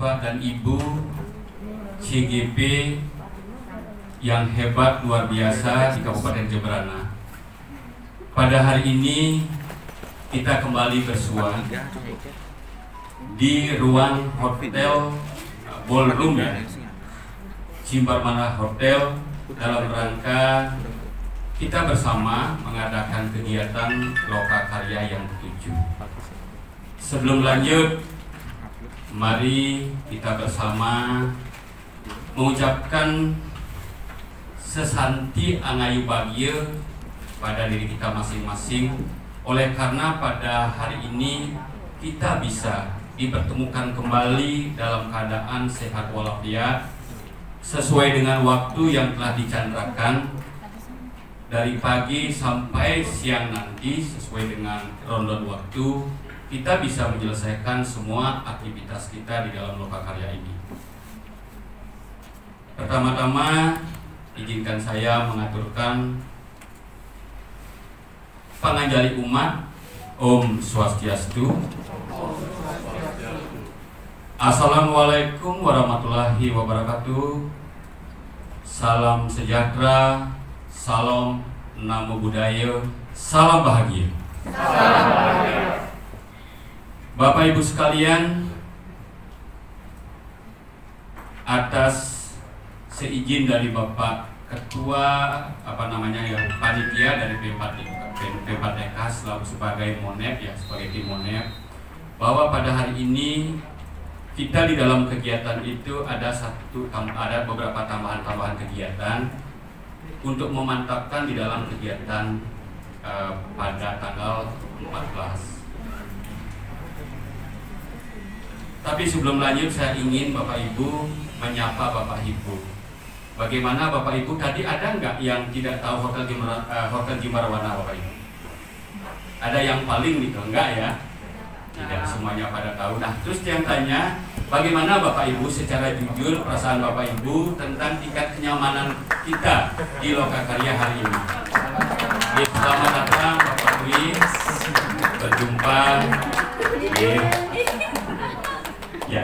Bapak dan Ibu CGP yang hebat luar biasa di Kabupaten Jemberana. Pada hari ini kita kembali bersua di ruang hotel ballroom ya, Cimbarmana Hotel, dalam rangka kita bersama mengadakan kegiatan Lokakarya yang ke-7. Sebelum lanjut, mari kita bersama mengucapkan sesanti angayu bahagia pada diri kita masing-masing, oleh karena pada hari ini kita bisa dipertemukan kembali dalam keadaan sehat walafiat sesuai dengan waktu yang telah dicandrakan dari pagi sampai siang nanti. Sesuai dengan ronde waktu kita bisa menyelesaikan semua aktivitas kita di dalam Lokakarya ini. Pertama-tama izinkan saya mengaturkan panganjali umat. Om Swastiastu. Assalamualaikum warahmatullahi wabarakatuh. Salam sejahtera, salam namo buddhaya, salam bahagia. Salam bahagia. Bapak Ibu sekalian, atas seizin dari Bapak Ketua panitia dari P4TK sebagai monep ya, sebagai tim monep, bahwa pada hari ini kita di dalam kegiatan itu ada beberapa tambahan kegiatan untuk memantapkan di dalam kegiatan pada tanggal 14. Tapi sebelum lanjut, saya ingin Bapak Ibu menyapa Bapak Ibu. Bagaimana Bapak Ibu, tadi ada nggak yang tidak tahu Hotel Jimbarwana Bapak Ibu? Ada yang paling gitu, enggak ya? Tidak semuanya pada tahu. Nah, terus yang tanya, bagaimana Bapak Ibu secara jujur perasaan Bapak Ibu tentang tingkat kenyamanan kita di Lokakarya hari ini? Selamat datang Bapak Dwi, berjumpa. Ya,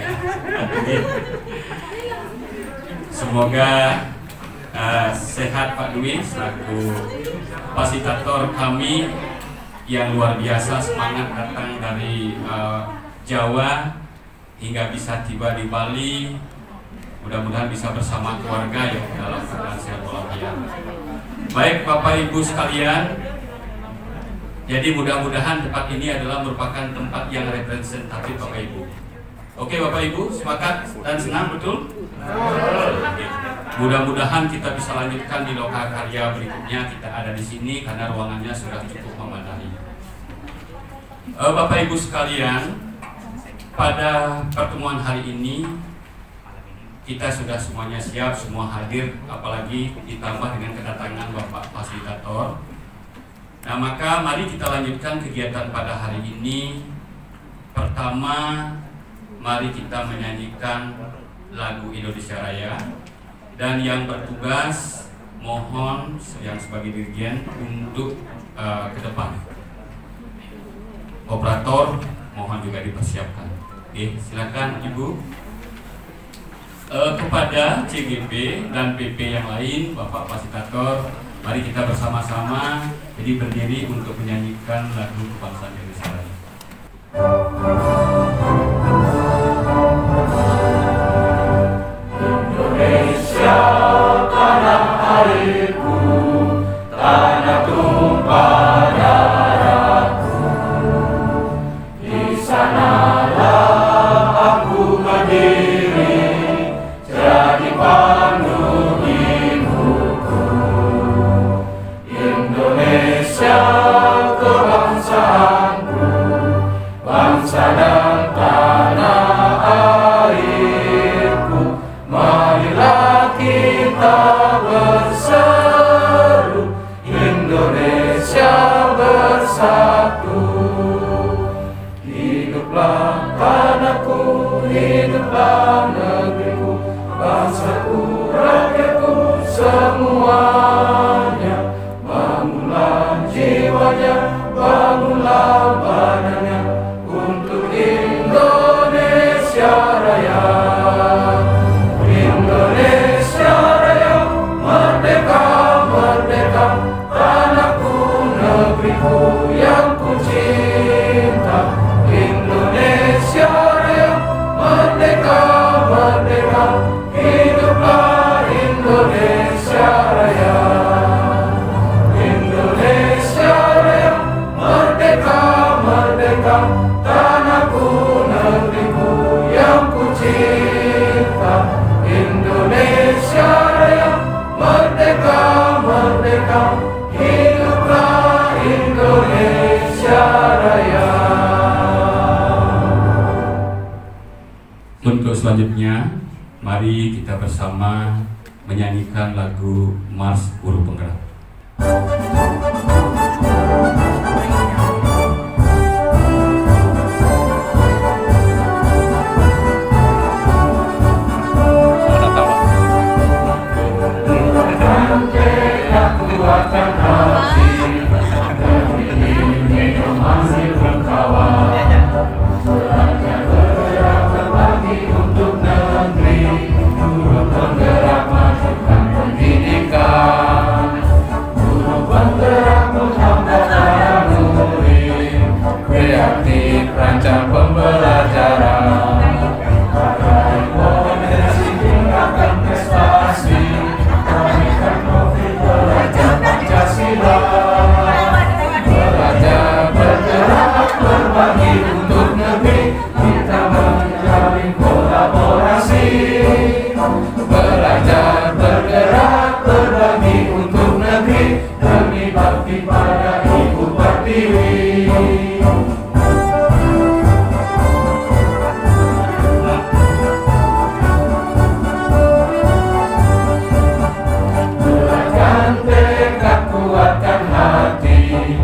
semoga sehat Pak Dwi selaku fasilitator kami yang luar biasa, semangat datang dari Jawa hingga bisa tiba di Bali. Mudah-mudahan bisa bersama keluarga ya dalam keadaan sehat walafiat. Baik Bapak Ibu sekalian, jadi mudah-mudahan tempat ini adalah merupakan tempat yang representatif Bapak Ibu. Oke Bapak Ibu, sepakat dan senang betul? Mudah-mudahan kita bisa lanjutkan di Lokakarya berikutnya. Kita ada di sini karena ruangannya sudah cukup memadai. Bapak Ibu sekalian, pada pertemuan hari ini kita sudah semuanya siap, semua hadir, apalagi ditambah dengan kedatangan Bapak Fasilitator. Nah, maka mari kita lanjutkan kegiatan pada hari ini. Pertama, mari kita menyanyikan lagu Indonesia Raya, dan yang bertugas mohon yang sebagai dirjen untuk ke depan. Operator mohon juga dipersiapkan. Oke, silakan Ibu. Kepada CGP dan PP yang lain, Bapak Fasilitator, mari kita bersama-sama jadi berdiri untuk menyanyikan lagu kebangsaan Indonesia Raya. Indonesia, tanah airku, tanah tumpah darahku. Di sanalah aku berdiri, jadi pandu ibuku. Indonesia, kebangsaanku, bangsa dan tanah airku. Marilah kita berseru, Indonesia bersatu. Hiduplah tanahku, hiduplah negeriku, bangsaku, rakyatku semuanya. Bangunlah jiwanya, bangunlah badannya untuk Indonesia Raya. tanahku, negeriku yang kucinta. Indonesia Raya, merdeka, merdeka, hiduplah Indonesia Raya. Untuk selanjutnya, mari kita bersama menyanyikan lagu Mars Guru Penggerak. Kuatkan hati, demi ini memanggil kawan. Belajar bergerak berbagi untuk negeri, guru penggerak majukan pendidikan. Guru penggerak menghambat para murid, kreatif rancang pembelajaran. Pakai potensi tingkatkan prestasi, kamikan profil belajar Pancasila. Belajar bergerak berbagi untuk negeri, kita menjalin kolaborasi. Belajar bergerak berbagi untuk negeri, demi bakti pada Ibu Pertiwi. Kuatkan hati,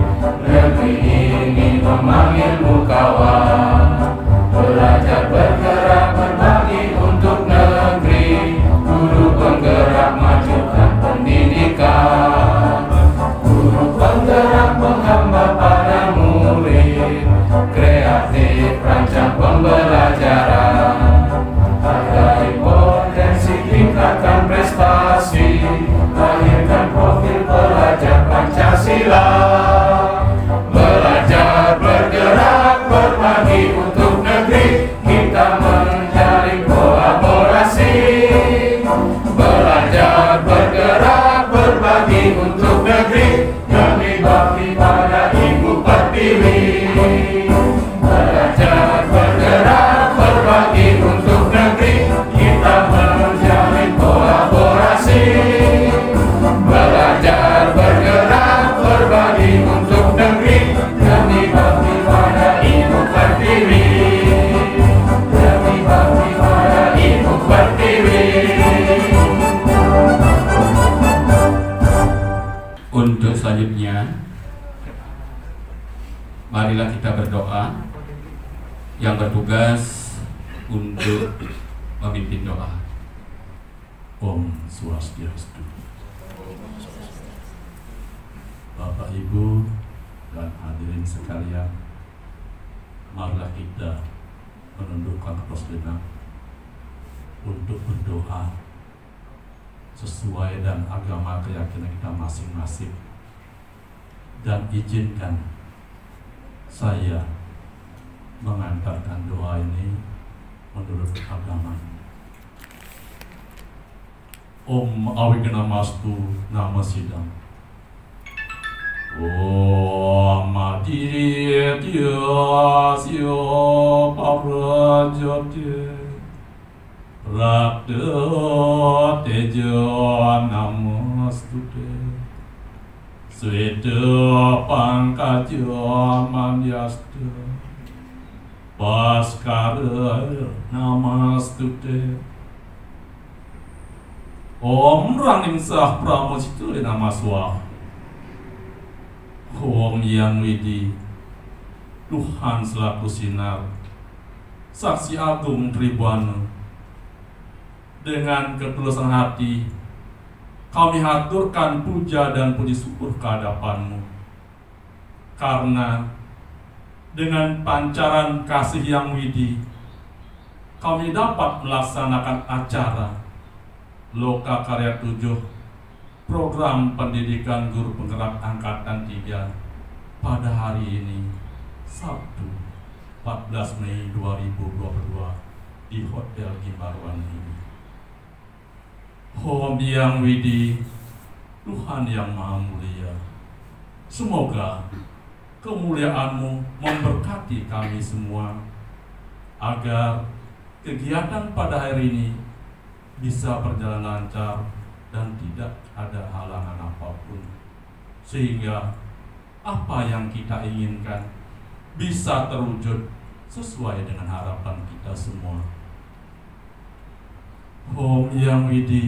negeri ini memanggilmu kawan. Belajar bergerak berbagi untuk negeri, guru penggerak majukan pendidikan. Guru penggerak menghambat para murid, kreatif rancang pembelajaran. Hargai potensi, tingkatkan prestasi, lahirkan profil pelajar Pancasila. Belajar bergerak berbagi untuk negeri, kita menjalin kolaborasi. Belajar bergerak berbagi untuk negeri, demi bakti pada Ibu Pertiwi. Belajar bergerak berbagi untuk negeri, kita menjalin kolaborasi. Belajar bergerak berbagi untuk negeri, demi bakti pada Ibu Pertiwi. Demi bakti pada Ibu Pertiwi. Untuk selanjutnya, marilah kita berdoa. Yang bertugas untuk memimpin doa. Om Swastiastu. Bapak Ibu dan hadirin sekalian, marilah kita menundukkan kepala sejenak untuk berdoa sesuai dan agama keyakinan kita masing-masing, dan izinkan saya mengantarkan doa ini menurut agama. Om Awigamastu Nama Sidam. Om Madiri Tiasyo Paprajati Rakta Tejo Namastute Sweta Pangkaja Mandyasta Baskara Namastute Om Raningsah Pramodita Namaswa. Om Yang Widi, Tuhan selaku sinar, saksi agung Tribwana. Dengan ketulusan hati, kami haturkan puja dan puji syukur kehadapan-Mu. Karena dengan pancaran kasih yang widi, kami dapat melaksanakan acara Loka Karya 7 program pendidikan guru penggerak angkatan 3 pada hari ini, Sabtu 14 Mei 2022 di Hotel Gimbaruan ini. Om Yang Widi, Tuhan yang Maha Mulia, semoga kemuliaan-Mu memberkati kami semua, agar kegiatan pada hari ini bisa berjalan lancar dan tidak ada halangan apapun, sehingga apa yang kita inginkan bisa terwujud sesuai dengan harapan kita semua. Om Yang Widi,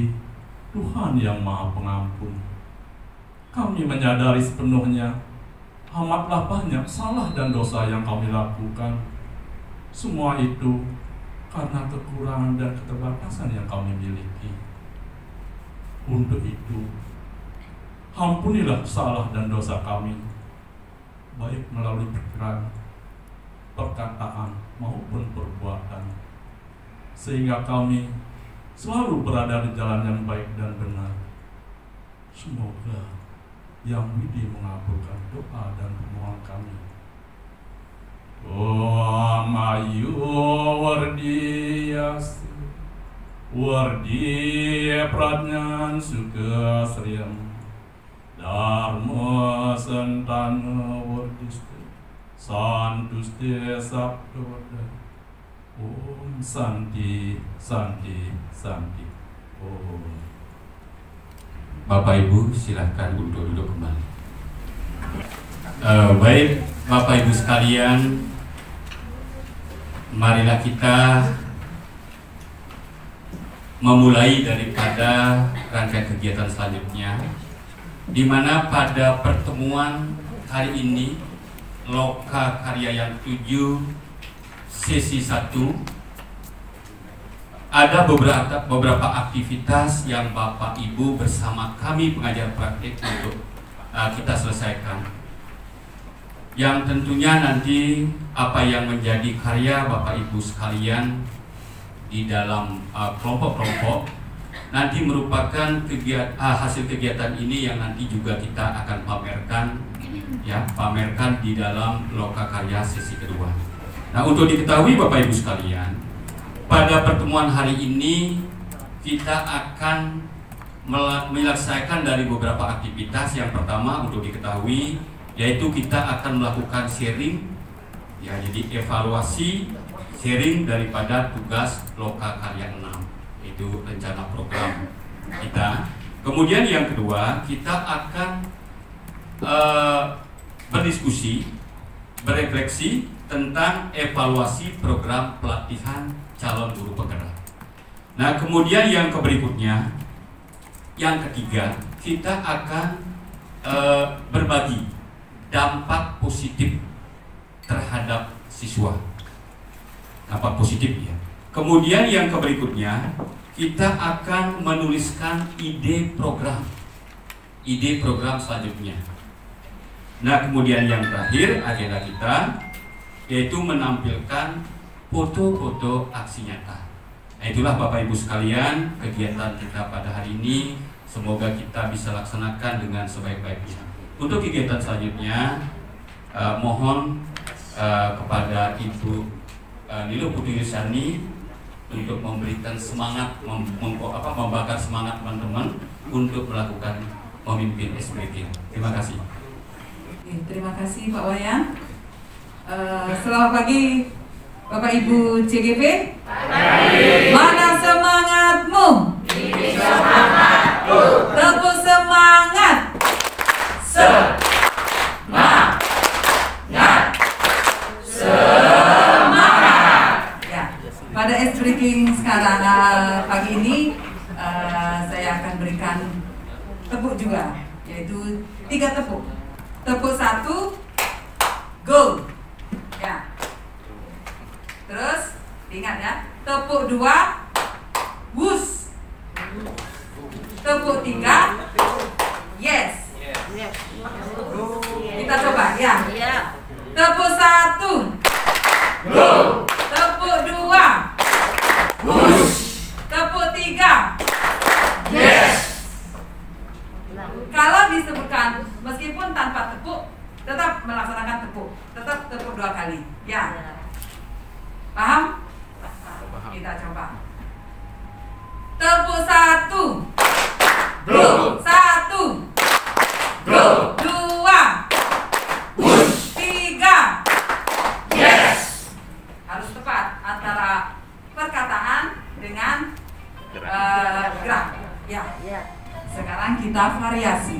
Tuhan yang Maha Pengampun, kami menyadari sepenuhnya amatlah banyak salah dan dosa yang kami lakukan. Semua itu karena kekurangan dan keterbatasan yang kami miliki. Untuk itu, ampunilah salah dan dosa kami, baik melalui pikiran, perkataan, maupun perbuatan, sehingga kami selalu berada di jalan yang baik dan benar. Semoga Yang Widi mengabulkan doa dan permohonan kami. Om Ayu Wardiyas Wardiya Pradnyan Suka Sriam Dharma Santana Wardiste Santuste Sabdoda. Om Santi Santi Santi. Om. Bapak Ibu silahkan untuk duduk kembali. Baik Bapak Ibu sekalian, marilah kita memulai daripada rangkaian kegiatan selanjutnya, di mana pada pertemuan hari ini Loka Karya yang 7 sesi 1 ada beberapa aktivitas yang Bapak Ibu bersama kami pengajar praktik untuk kita selesaikan, yang tentunya nanti apa yang menjadi karya Bapak Ibu sekalian di dalam kelompok-kelompok nanti merupakan hasil kegiatan ini yang nanti juga kita akan pamerkan di dalam Loka Karya sesi kedua. Nah, untuk diketahui Bapak Ibu sekalian, pada pertemuan hari ini kita akan menyelesaikan dari beberapa aktivitas. Yang pertama untuk diketahui yaitu kita akan melakukan sharing, ya, jadi evaluasi sharing daripada tugas Loka Karya 6, itu rencana program kita. Kemudian yang kedua kita akan berdiskusi, berefleksi tentang evaluasi program pelatihan calon guru penggerak. Nah, kemudian yang berikutnya, yang ketiga, kita akan berbagi dampak positif terhadap siswa. Dampak positif, ya. Kemudian yang berikutnya, kita akan menuliskan ide program selanjutnya. Nah, kemudian yang terakhir agenda kita yaitu menampilkan foto-foto aksi nyata. Nah, itulah Bapak Ibu sekalian kegiatan kita pada hari ini. Semoga kita bisa laksanakan dengan sebaik-baiknya. Untuk kegiatan selanjutnya, mohon kepada Ibu Nilo Putri Yusyani untuk memberikan semangat, membakar semangat teman-teman untuk melakukan memimpin SPG. Terima kasih. Terima kasih Pak Wayan. Selamat pagi Bapak Ibu CGP. Mana semangatmu? Ini semangatku. Tepuk semangat. Semangat. Semangat. Ya. Pada S-Breaking sekarang pagi ini saya akan berikan tepuk juga, yaitu 3 tepuk. Tepuk 1, go. Ya. Terus ingat ya, tepuk 2, wush. Tepuk 3, yes. Kita coba ya. Tepuk 1, go. Tepuk 2, wush. Tepuk 3, yes. Kalau disebutkan meskipun tanpa tepuk, tetap melaksanakan tepuk, tetap tepuk 2 kali, ya. Paham? Kita coba. Tepuk 1, go. 1, go. 2, wush. 3, kita variasi.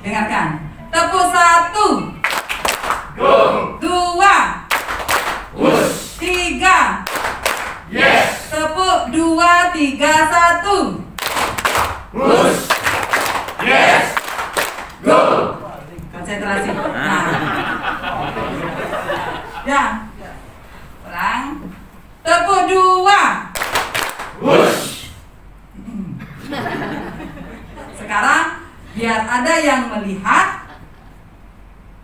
Dengarkan. Tepuk 1. Go. 2. Push. 3. Yes. Tepuk 2, 3, 1. Push. Yes. Go. Konsentrasi. Nah. Ya. Ulang. Tepuk 2. Push. Sekarang biar ada yang melihat,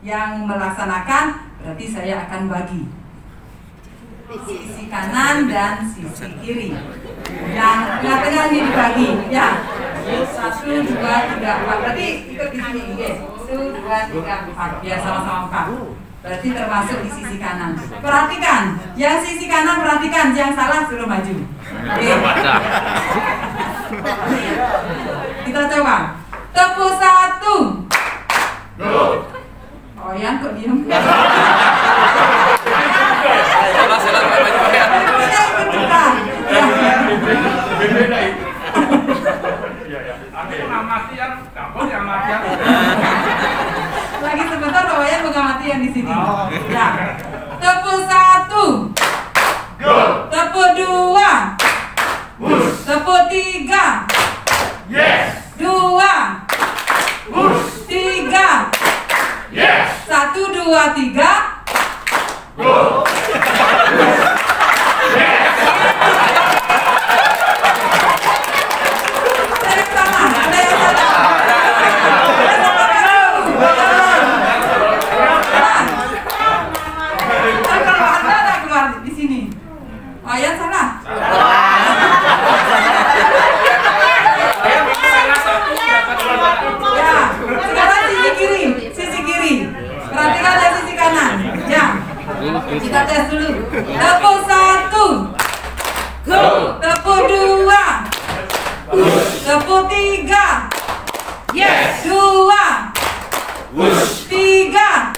yang melaksanakan, berarti saya akan bagi sisi kanan dan sisi kiri. Yang tengah-tengah ini dibagi, ya. 1, 2, 3, 4. Berarti ikut di sini, oke. 1, 2, 3, 4. Biar sama-sama 4. Berarti termasuk di sisi kanan. Perhatikan, yang sisi kanan perhatikan, yang salah suruh maju. Oke. Kita coba. Tepuk 1. Go. Oh, yang kok diem? Lagi sebentar Wayan mengamati yang di sini. Ya. Tepuk 1. Go. Tepuk 2. Push. Tepuk 3. Yes. 2. Push. 3. Yes. 1, 2, 3. Go. Wayan salah. Ya, sekarang sisi kiri, sisi kiri. Perhatikan dari sisi kanan. Ya, kita tes dulu. Tepuk 1. Go. Tepuk 2. Tepuk 3. Yes. 2. Push. 3.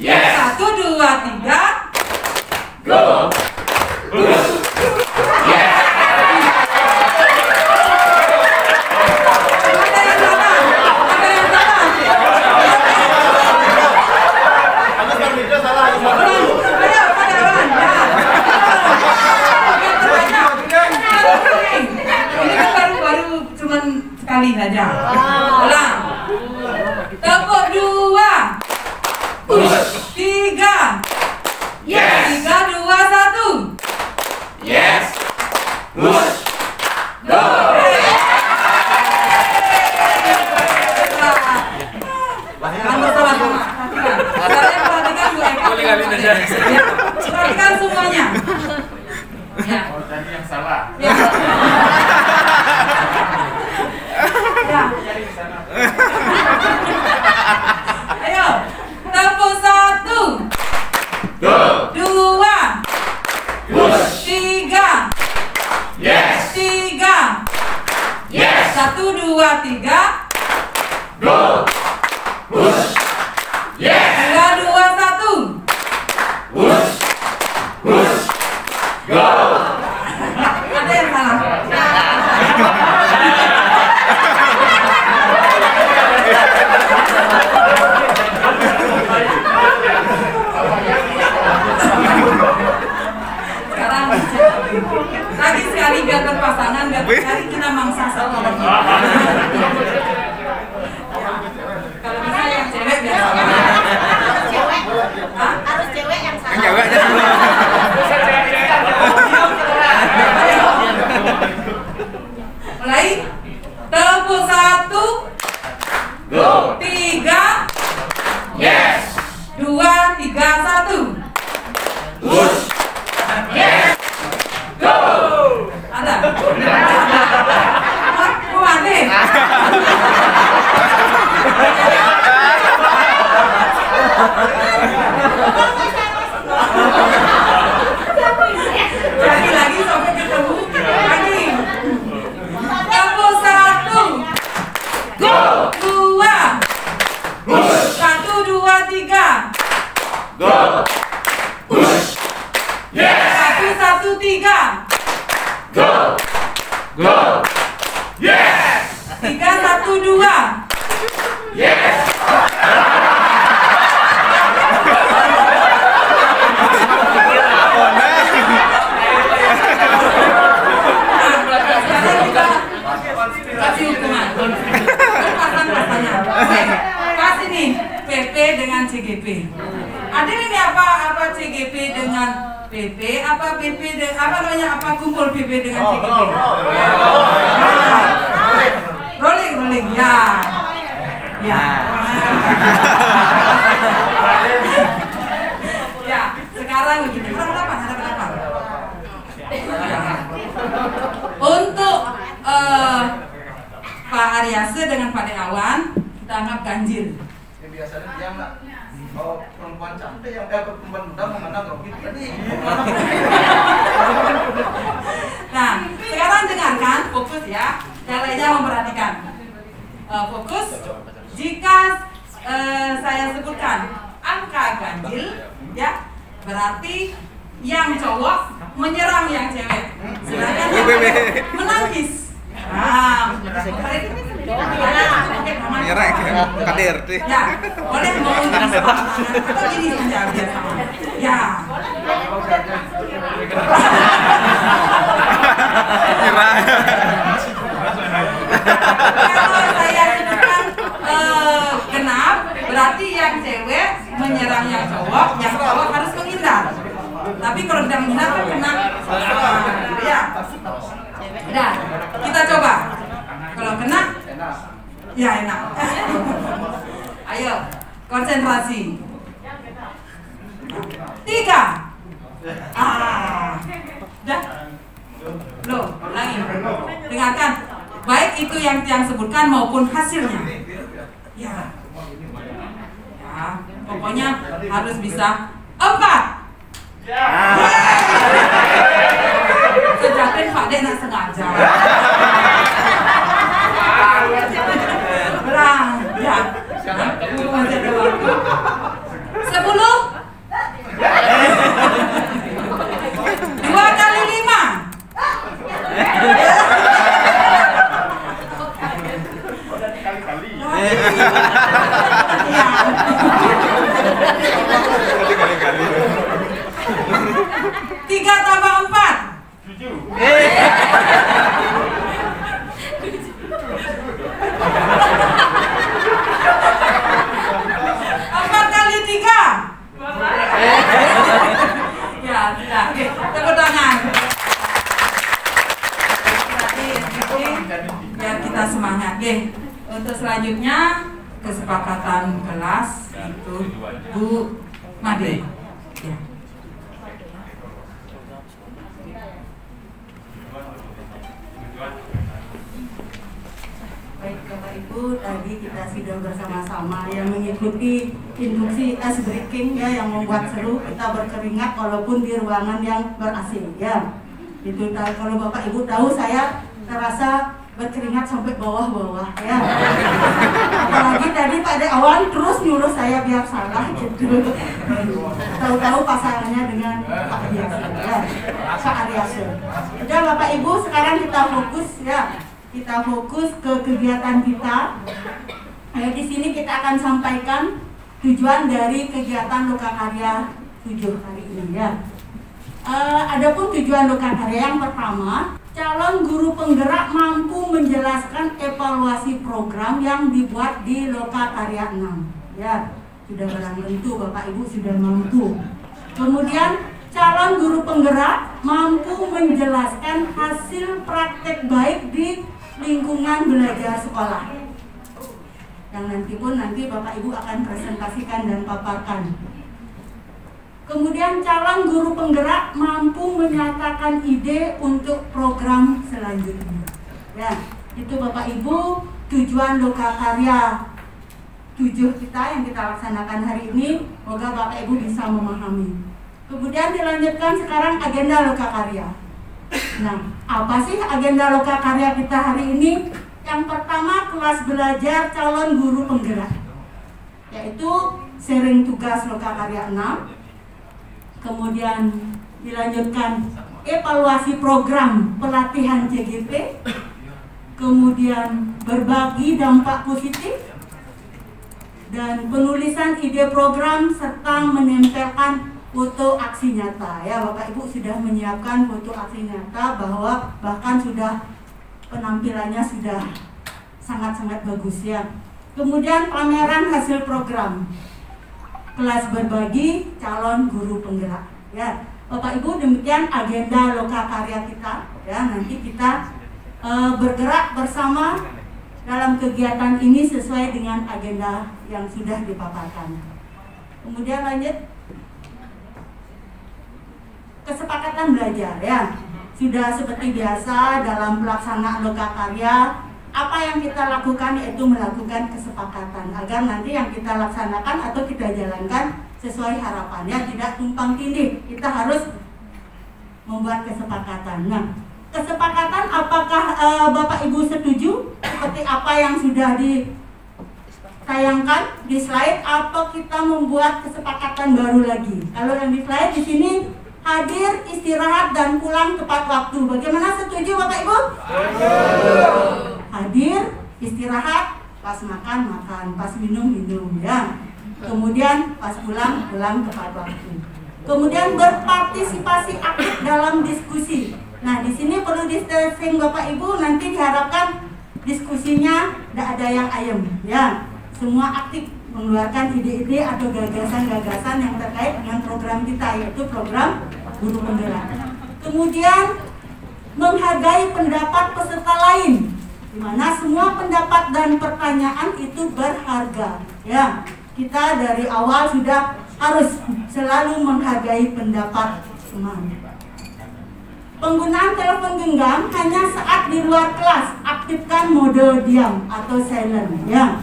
Yes. 1, 2, 3. Go. Push. Yes. Ada yang salah. Ada yang salah. Ayo, kawan. Ya. Ini kan baru cuman sekali saja. Ulang. Tepuk 2. Push. 3. Yes. 3, 2, 1. Yes. Push. Go. Anda sama-sama. Perhatikan. Perhatikan dua ekor. Perhatikan semuanya. Ya. Oh, tadi yang salah. Ya. Ya. Ayo. Tepuk 1. Go. 2. Push. 3. Yes. 3. Yes. 1, 2, 3. Go. Push. Yes. 2, 2, 1. Push. Push. Go. Ada yang salah. Sekarang lagi sekali biar berpasangan, biar sekali kita mangsa satu lagi. Kalau bisa yang cewek biar sama. Hah? Harus cewek yang salah. Mulai. Tepuk 1. Go. 3. Yes. 2, 3, 1. Push. Yes. Go. Ada. Kok aneh? Lagi sampai ketemu. Lagi. Tepuk 1. Go. 2. Push. 1, 2, 3. Go. Push. Yes. 1, 1, 3. Go. Go. CGP. Adil ini apa CGP dengan PP? Apa PP apa kumpul PP dengan CGP? Rolling ya. Ya. Ya, sekarang begini. Ada berapa? Untuk Pak Aryase dengan Pak Deawan kita anggap ganjil. Biasanya dia nggak perempuan cantik yang perempuan muda mengenal Rocky tadi. Nah, sekarang dengarkan, fokus ya. Yang lainnya memperhatikan. Fokus. Jika saya sebutkan angka ganjil, ya berarti yang cowok menyerang yang cewek, sedangkan yang cewek menangis. Nah, Menyerang kader tuh. ya, boleh mau atau gini saja biar sama. Ya. Kalau saya sebutkan genap, berarti yang cewek menyerang yang cowok harus menghindar. Tapi kalau tidak menghindar kan kena. Ya. Udah, kita coba. Kalau kena, ya enak. Ayo, konsentrasi. 3. Udah. Loh, ulangi. Dengarkan. Baik itu yang sebutkan maupun hasilnya. Ya. Ya, pokoknya harus bisa 4. Sejatin Pak De nak sengaja. Berang, ya. 10. 2 kali 5. Tiga tambah 4. 4 kali 3. Ya, sudah. Oke, tepuk tangan. Biar kita semangat, deh. Untuk selanjutnya kesepakatan kelas itu Bu Made. Ya. Baik Bapak Ibu, tadi kita sudah bersama-sama yang mengikuti induksi ice breaking ya, yang membuat seru, kita berkeringat walaupun di ruangan yang ber-AC ya. Itu kalau Bapak Ibu tahu, saya terasa berkeringat sampai bawah-bawah ya. Apalagi tadi Pak Deawan terus nyuruh saya biar salah gitu. Tahu-tahu pasangannya dengan Pak Aryase ya. Pak Aryase. Udah Bapak Ibu, sekarang kita fokus ya. Kita fokus ke kegiatan kita. Di sini kita akan sampaikan tujuan dari kegiatan Lokakarya 7 hari ini ya. Adapun tujuan Lokakarya yang pertama, calon guru penggerak mampu menjelaskan evaluasi program yang dibuat di Lokakarya 6. Ya, sudah barang tentu Bapak Ibu sudah mampu. Kemudian calon guru penggerak mampu menjelaskan hasil praktek baik di lingkungan belajar sekolah, yang nanti Bapak Ibu akan presentasikan dan paparkan. Kemudian calon guru penggerak mampu menyatakan ide untuk program selanjutnya. Ya, itu Bapak Ibu tujuan Lokakarya 7 kita yang kita laksanakan hari ini. Semoga Bapak Ibu bisa memahami. Kemudian dilanjutkan sekarang agenda Lokakarya. Nah, apa sih agenda Lokakarya kita hari ini? Yang pertama, kelas belajar calon guru penggerak, yaitu sharing tugas Lokakarya 6. Kemudian dilanjutkan evaluasi program pelatihan CGP. Kemudian berbagi dampak positif dan penulisan ide program serta menempelkan foto aksi nyata ya. Bapak Ibu sudah menyiapkan foto aksi nyata, bahwa bahkan sudah penampilannya sudah sangat-sangat bagus ya. Kemudian pameran hasil program. kelas berbagi calon guru penggerak. Ya, Bapak Ibu, demikian agenda Lokakarya kita. Ya, nanti kita bergerak bersama dalam kegiatan ini sesuai dengan agenda yang sudah dipaparkan. Kemudian lanjut, kesepakatan belajar. Ya, sudah seperti biasa dalam pelaksanaan Lokakarya, apa yang kita lakukan yaitu melakukan kesepakatan agar nanti yang kita laksanakan atau kita jalankan sesuai harapannya, tidak tumpang tindih. Kita harus membuat kesepakatan. Nah, kesepakatan apakah Bapak Ibu setuju seperti apa yang sudah ditayangkan di slide, atau kita membuat kesepakatan baru lagi? Kalau yang di slide di sini hadir, istirahat, dan pulang tepat waktu. Bagaimana, setuju Bapak Ibu? Hadir, istirahat, pas makan, makan, pas minum, minum, ya. Kemudian pas pulang, pulang tepat waktu. Kemudian berpartisipasi aktif dalam diskusi. Nah, di sini perlu di-stressing Bapak Ibu, nanti diharapkan diskusinya tidak ada yang ayem, ya. Semua aktif mengeluarkan ide-ide atau gagasan-gagasan yang terkait dengan program kita, yaitu program guru penggerak. Kemudian menghargai pendapat peserta lain, di mana semua pendapat dan pertanyaan itu berharga. Ya, kita dari awal sudah harus selalu menghargai pendapat teman. Penggunaan telepon genggam hanya saat di luar kelas, aktifkan mode diam atau silent. Ya.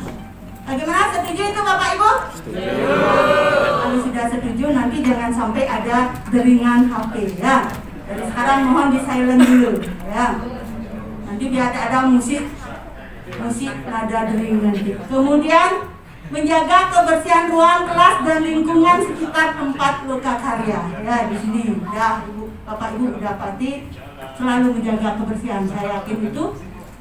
Bagaimana, setuju itu Bapak Ibu? Setuju. Kalau sudah setuju, nanti jangan sampai ada deringan HP, ya. Dari sekarang mohon di silent dulu, ya. Nanti biar ada musik nada dering nanti. Kemudian menjaga kebersihan ruang kelas dan lingkungan sekitar tempat Lokakarya. Ya, di sini ya, Bapak Ibu udah pasti selalu menjaga kebersihan, saya yakin itu.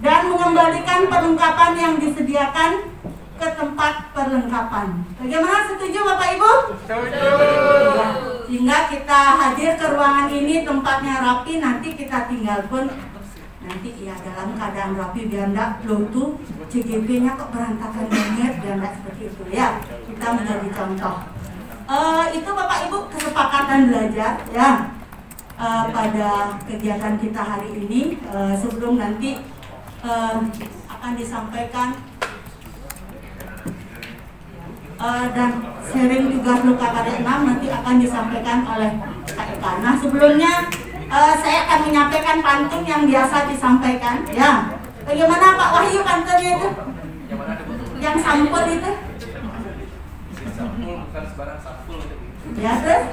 Dan mengembalikan perlengkapan yang disediakan ke tempat perlengkapan. Bagaimana, setuju Bapak Ibu? Setuju. Ya, sehingga kita hadir ke ruangan ini tempatnya rapi, nanti kita tinggal pun nanti ya dalam keadaan rapi, biar enggak tuh CGP-nya kok berantakan banget, biar enggak seperti itu, ya. Kita menjadi contoh. Itu Bapak Ibu kesepakatan belajar, ya, pada kegiatan kita hari ini. Sebelum nanti akan disampaikan dan sharing tugas Lokakarya 6 nanti akan disampaikan oleh Kak Eka. Nah, sebelumnya saya akan menyampaikan pantun yang biasa disampaikan. Ya, bagaimana Pak Wahyu pantunnya itu? Yang sampul itu? Sampul bukan sebarang sampul. Ya, terus?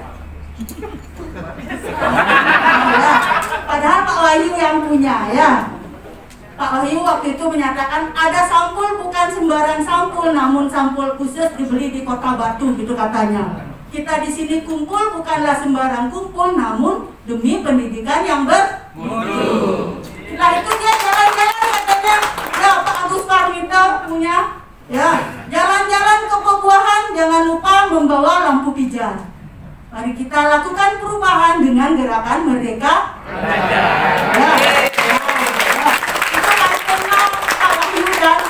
Ya, padahal Pak Wahyu yang punya, ya. Pak Wahyu waktu itu menyatakan ada sampul bukan sembarang sampul, namun sampul khusus dibeli di Kota Batu, gitu katanya. Kita di sini kumpul bukanlah sembarang kumpul, namun demi pendidikan yang bermutu. Setelah itu dia jalan-jalan katanya, ya Pak Agus Parmito punya, ya jalan-jalan ke Pebuahan, jangan lupa membawa lampu pijar. Mari kita lakukan perubahan dengan gerakan Merdeka Belajar. Ya. Dan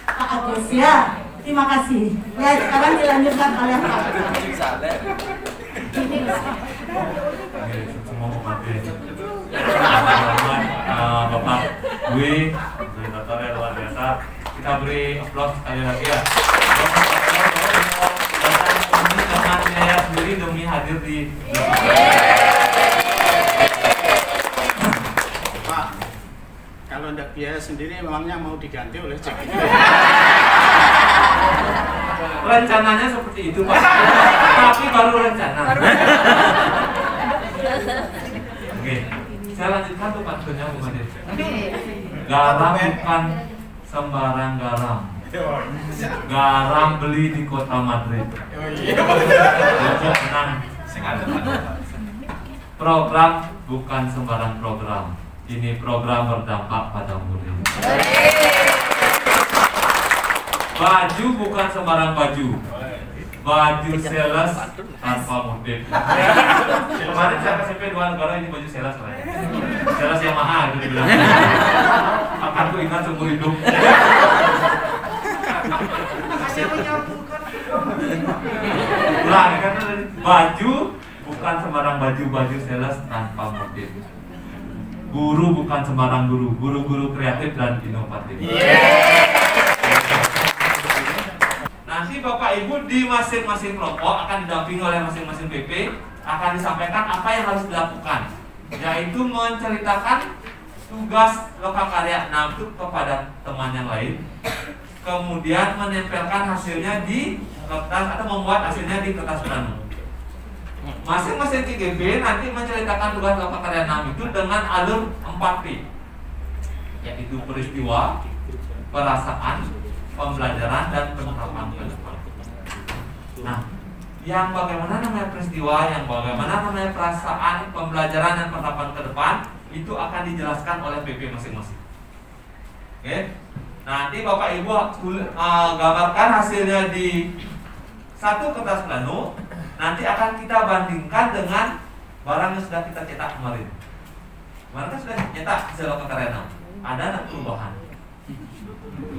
Pak Agus, ya, terima kasih. Ya, sekarang dilanjutkan oleh Pak. Bapak Dwi, presentator yang luar biasa. Kita beri aplaus sekali lagi, ya. Ini teman saya sendiri demi hadir di kalau ndak biaya sendiri memangnya mau diganti oleh CGP. Rencananya seperti itu, Pak. Tapi baru rencana. Oke, saya lanjutkan tuh pantunnya, Bu Made. Garam bukan sembarang garam. Garam beli di Kota Madrid. Tenang. Program bukan sembarang program. Ini program berdampak pada murid. Baju bukan sembarang baju. Baju sales tanpa motif. Kemarin saya SMP 2 negara ini baju sales lah. Sales yang mahal gitu dibilang. Akan ku ingat seumur hidup. Saya menyambungkan. Ulang kan, baju bukan sembarang baju sales tanpa motif. Guru bukan sembarang guru, guru-guru kreatif dan inovatif. Nanti Bapak Ibu di masing-masing kelompok akan didampingi oleh masing-masing PP, akan disampaikan apa yang harus dilakukan, yaitu menceritakan tugas lokakarya itu kepada teman yang lain, kemudian menempelkan hasilnya di kertas atau membuat hasilnya di kertas plano. Masing-masing KGB nanti menceritakan tugas lokakarya 6 itu dengan alur 4P, yaitu peristiwa, perasaan, pembelajaran, dan penerapan ke depan. Nah, yang bagaimana namanya peristiwa, yang bagaimana namanya perasaan, pembelajaran, dan penerapan ke depan itu akan dijelaskan oleh PP masing-masing. Oke, nanti Bapak Ibu gambarkan hasilnya di satu kertas plano. Nanti akan kita bandingkan dengan barang yang sudah kita cetak kemarin. Kemarin kan sudah cetak hasil lokakarya 6. Ada nggak perubahan?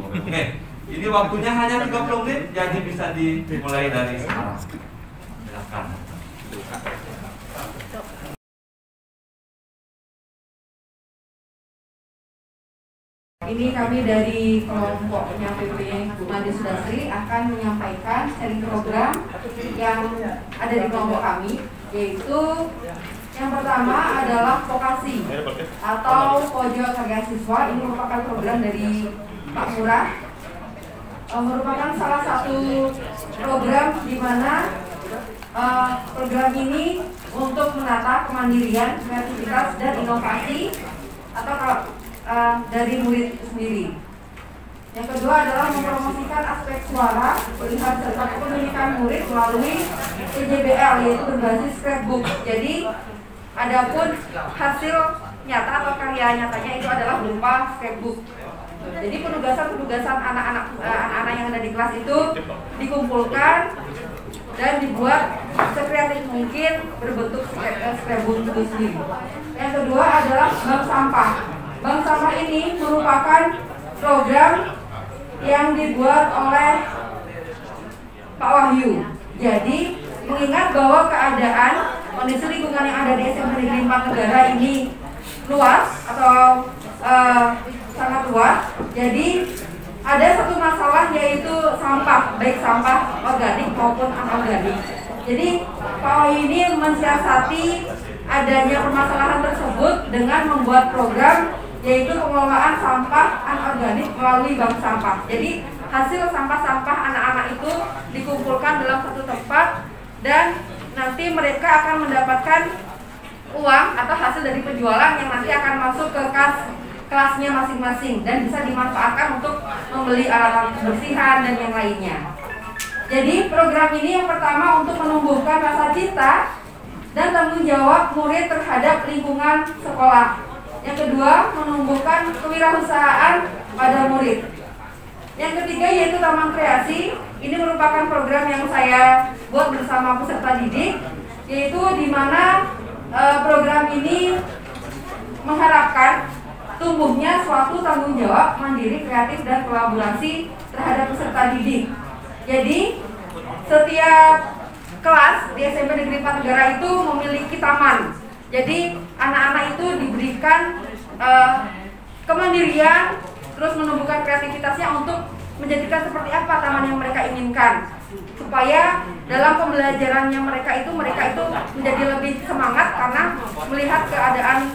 Oke, ini waktunya hanya 30 menit, jadi bisa dimulai dari sekarang. Silakan. Ini kami dari kelompoknya PP Made Sudasri akan menyampaikan sharing program yang ada di kelompok kami, yaitu yang pertama adalah vokasi atau pojok karya siswa. Ini merupakan program dari Pak Murah, merupakan salah satu program di mana program ini untuk menata kemandirian, kreativitas, dan inovasi atau dari murid itu sendiri. Yang kedua adalah mempromosikan aspek suara, perlihat serta pendidikan murid melalui PJBL, yaitu berbasis scrapbook. Jadi, adapun hasil nyata atau karya nyatanya itu adalah berupa scrapbook. Jadi penugasan anak-anak yang ada di kelas itu dikumpulkan dan dibuat sekreatif mungkin berbentuk scrapbook itu sendiri. Yang kedua adalah bank sampah. Bank sampah ini merupakan program yang dibuat oleh Pak Wahyu. Jadi mengingat bahwa keadaan kondisi lingkungan yang ada di SMP Negeri 4 Negara ini luas atau sangat luas. Jadi ada satu masalah, yaitu sampah, baik sampah organik maupun anorganik. Jadi Pak Wahyu ini mensiasati adanya permasalahan tersebut dengan membuat program, yaitu pengelolaan sampah anorganik melalui bank sampah. Jadi hasil sampah-sampah anak-anak itu dikumpulkan dalam satu tempat dan nanti mereka akan mendapatkan uang atau hasil dari penjualan yang nanti akan masuk ke kas kelasnya masing-masing dan bisa dimanfaatkan untuk membeli alat-alat kebersihan dan yang lainnya. Jadi program ini yang pertama untuk menumbuhkan rasa cinta dan tanggung jawab murid terhadap lingkungan sekolah. Yang kedua, menumbuhkan kewirausahaan pada murid. Yang ketiga yaitu Taman Kreasi. Ini merupakan program yang saya buat bersama peserta didik, yaitu di mana program ini mengharapkan tumbuhnya suatu tanggung jawab mandiri, kreatif, dan kolaborasi terhadap peserta didik. Jadi setiap kelas di SMP Negeri 4 Negara itu memiliki taman. Jadi anak-anak itu diberikan kemandirian, terus menumbuhkan kreativitasnya untuk menjadikan seperti apa taman yang mereka inginkan, supaya dalam pembelajarannya mereka itu menjadi lebih semangat karena melihat keadaan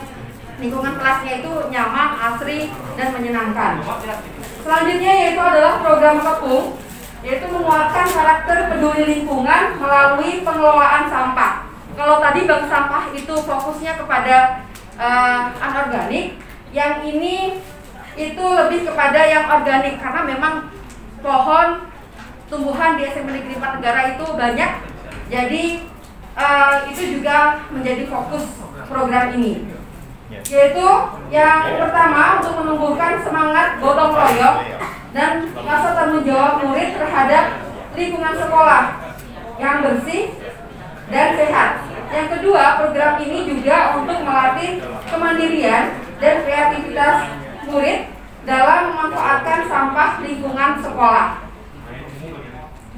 lingkungan kelasnya itu nyaman, asri, dan menyenangkan. Selanjutnya yaitu adalah program Kepung, yaitu menguatkan karakter peduli lingkungan melalui pengelolaan sampah. Kalau tadi bank sampah itu fokusnya kepada anorganik, yang ini itu lebih kepada yang organik karena memang pohon tumbuhan di SMP Negeri 4 Negara itu banyak. Jadi itu juga menjadi fokus program ini. Yaitu yang pertama untuk menumbuhkan semangat gotong royong dan rasa tanggung jawab murid terhadap lingkungan sekolah yang bersih dan sehat. Yang kedua, program ini juga untuk melatih kemandirian dan kreativitas murid dalam memanfaatkan sampah lingkungan sekolah.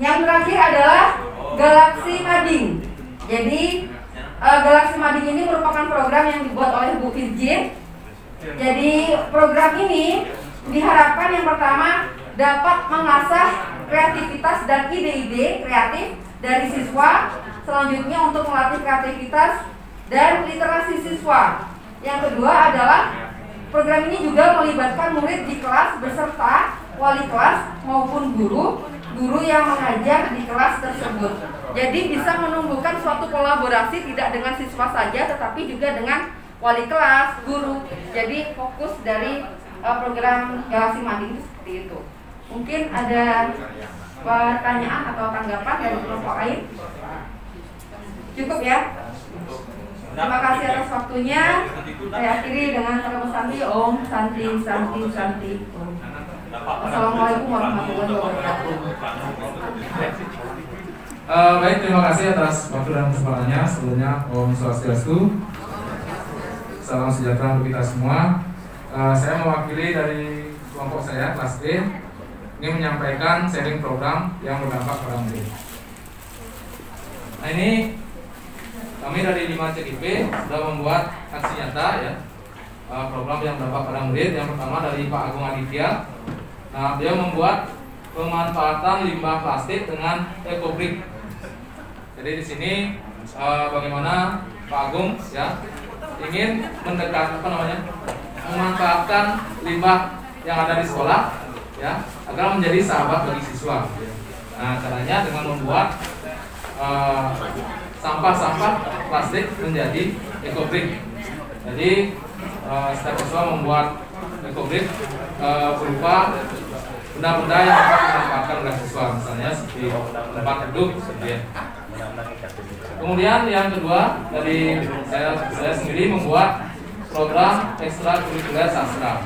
Yang terakhir adalah Galaksi Mading. Jadi Galaksi Mading ini merupakan program yang dibuat oleh Bu Firjin. Jadi program ini diharapkan yang pertama dapat mengasah kreativitas dan ide-ide kreatif dari siswa. Selanjutnya untuk melatih kreativitas dan literasi siswa. Yang kedua adalah program ini juga melibatkan murid di kelas beserta wali kelas maupun guru yang mengajar di kelas tersebut. Jadi bisa menumbuhkan suatu kolaborasi tidak dengan siswa saja tetapi juga dengan wali kelas, guru. Jadi fokus dari program Galaksi Mading itu seperti itu. Mungkin ada pertanyaan atau tanggapan dari kelompok lain? Cukup ya? Terima kasih atas waktunya. Saya akhiri dengan kalimat santi Om Santi Santi Santi Om. Assalamualaikum warahmatullahi wabarakatuh. Baik, terima kasih atas waktu dan kesempatannya. Sebelumnya Om Swastiastu, salam sejahtera untuk kita semua. Saya mewakili dari kelompok saya kelas E ingin menyampaikan sharing program yang berdampak pada murid. Nah, ini kami dari 5 CIP sudah membuat aksi nyata ya, program yang berdampak pada murid. Yang pertama dari Pak Agung Aditya. Nah, dia membuat pemanfaatan limbah plastik dengan ekobrik. Jadi di sini bagaimana Pak Agung ya ingin memanfaatkan limbah yang ada di sekolah ya agar menjadi sahabat bagi siswa. Nah, caranya dengan membuat sampah-sampah plastik menjadi ekobrik. Jadi setiap siswa membuat ekobrik berupa benda-benda yang dapat dimanfaatkan oleh siswa, misalnya seperti tempat duduk, ya. Kemudian yang kedua dari saya sendiri membuat program ekstrakurikuler sastra.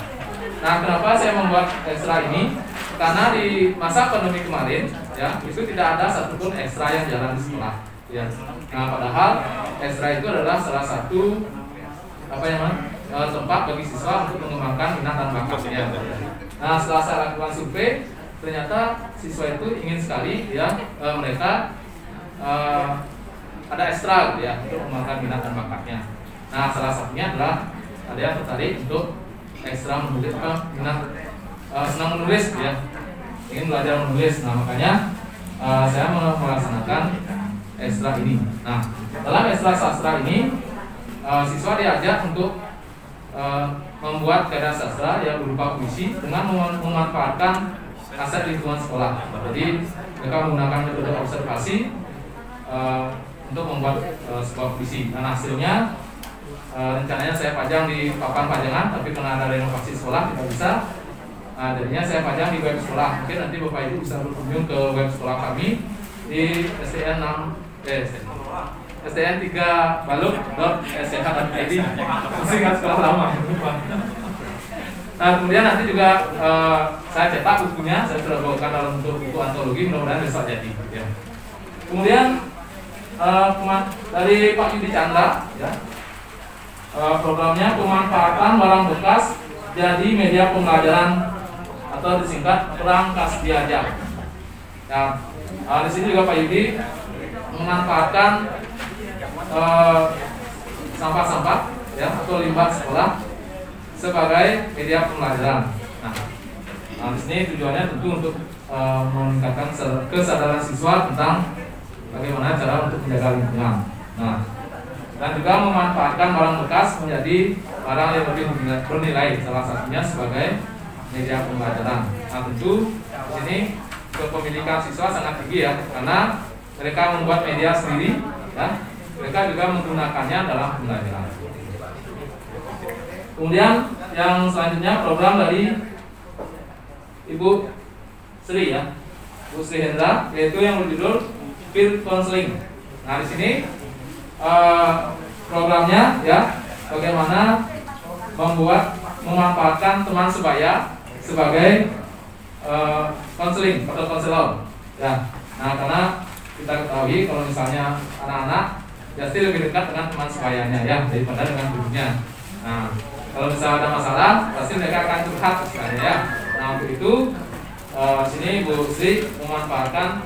Nah, kenapa saya membuat ekstra ini? Karena di masa pandemi kemarin, ya itu tidak ada satupun ekstra yang jalan di sekolah. Ya. Nah, padahal ekstra itu adalah salah satu tempat bagi siswa untuk mengembangkan minat dan bakatnya. Nah, setelah saya lakukan survei, ternyata siswa itu ingin sekali ya mereka ada ekstra gitu ya untuk mengembangkan minat dan bakatnya. Nah, salah satunya adalah ada yang tertarik untuk ekstra menulis senang menulis ya, ingin belajar menulis. Nah, makanya saya melaksanakan ekstra ini. Nah, dalam ekstra sastra ini siswa diajak untuk membuat karya sastra yang berupa puisi dengan memanfaatkan aset lingkungan sekolah. Jadi mereka menggunakan metode observasi untuk membuat sebuah puisi. Dan hasilnya rencananya saya pajang di papan pajangan, tapi karena ada renovasi sekolah tidak bisa. Jadinya saya pajang di web sekolah. Mungkin nanti Bapak Ibu bisa berkunjung ke web sekolah kami di stn3baluk.sch.id. Singkat sekolah lama. Nah, kemudian nanti juga saya cetak bukunya, saya sudah bawakan dalam bentuk buku antologi, mudah-mudahan bisa jadi. Ya. Kemudian dari Pak Yudi Chandra, ya, programnya pemanfaatan barang bekas jadi media pembelajaran atau disingkat perangkas belajar. Nah, di sini juga Pak Yudi memanfaatkan sampah-sampah ya atau limbah sekolah sebagai media pembelajaran. Nah, di sini tujuannya tentu untuk meningkatkan kesadaran siswa tentang bagaimana cara untuk menjaga lingkungan. Nah, dan juga memanfaatkan barang bekas menjadi barang yang lebih bernilai, salah satunya sebagai media pembelajaran. Nah, tentu di sini kepemilikan siswa sangat tinggi ya, karena mereka membuat media sendiri, ya. Mereka juga menggunakannya dalam pembelajaran. Kemudian yang selanjutnya program dari Ibu Sri ya, Ibu Sri Hendra, yaitu yang berjudul Peer Counseling. Nah, di sini programnya ya bagaimana memanfaatkan teman sebaya sebagai konseling atau konselor ya. Nah, karena kita ketahui kalau misalnya anak-anak pasti lebih dekat dengan teman sebayanya ya daripada dengan gurunya. Nah, kalau misalnya ada masalah pasti mereka akan curhat misalnya ya. Nah, untuk itu sini Bu Sri memanfaatkan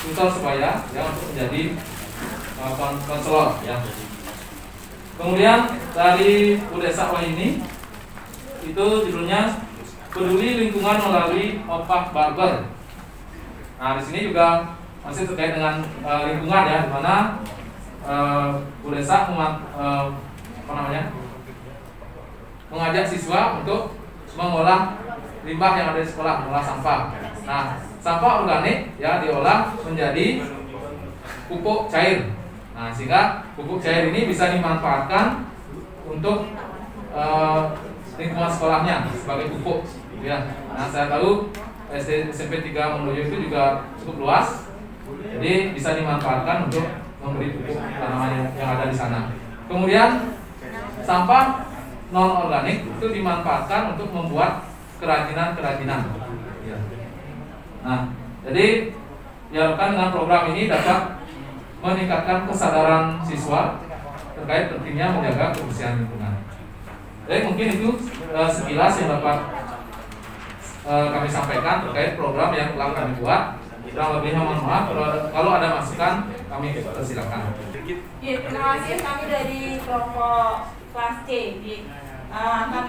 tutor sebaya ya untuk menjadi konselor ya. Kemudian dari Bu Desa ini itu judulnya Peduli Lingkungan Melalui Opak Barber. Nah, di sini juga masih terkait dengan lingkungan ya, di mana Bu Desa mengajak siswa untuk mengolah limbah yang ada di sekolah, mengolah sampah. Nah, sampah organik ya diolah menjadi pupuk cair. Nah, sehingga pupuk cair ini bisa dimanfaatkan untuk lingkungan sekolahnya sebagai pupuk ya. Nah, saya tahu SD SMP 3 Mondoyo itu juga cukup luas, jadi bisa dimanfaatkan untuk memberi pupuk tanaman yang ada di sana. Kemudian sampah non organik itu dimanfaatkan untuk membuat kerajinan-kerajinan. Nah, jadi diharapkan dengan program ini dapat meningkatkan kesadaran siswa terkait pentingnya menjaga kebersihan lingkungan. Jadi mungkin itu sekilas yang dapat kami sampaikan terkait program yang telah kami buat. Kurang lebihnya mohon maaf, kalau ada masukan kami persilakan. Ya, terima kasih. Kami dari kelompok kelas C akan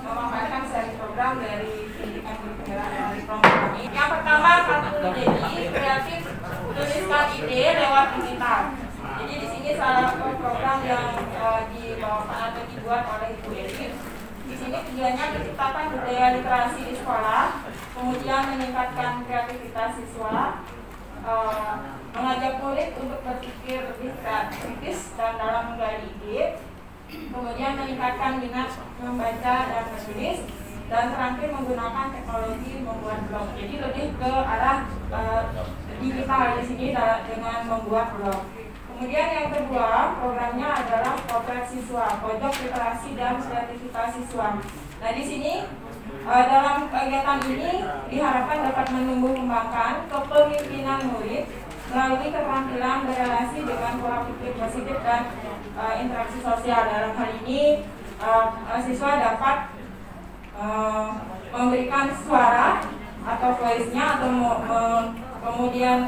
memaparkan seri program dari pendidikan berpenggerak dari kelompok kami. Yang pertama, kartu jadi kreatif tuliskan ide lewat digital. Jadi di sini salah satu program yang dibawakan atau dibuat oleh Ibu Eri. Di sini tujuannya menciptakan budaya literasi di sekolah, kemudian meningkatkan kreativitas siswa, mengajak murid untuk berpikir lebih kritis dan dalam menggali ide, kemudian meningkatkan minat membaca dan menulis, dan terakhir menggunakan teknologi membuat blog. Jadi lebih ke arah digital di sini dengan membuat blog. Kemudian yang kedua, programnya adalah Potret Siswa, Pojok Literasi dan Kreativitas Siswa. Nah, di sini dalam kegiatan ini diharapkan dapat menumbuh kembangkan kepemimpinan murid melalui keterampilan berelasi dengan pola pikir positif dan interaksi sosial. Dalam hal ini siswa dapat memberikan suara atau voice-nya atau kemudian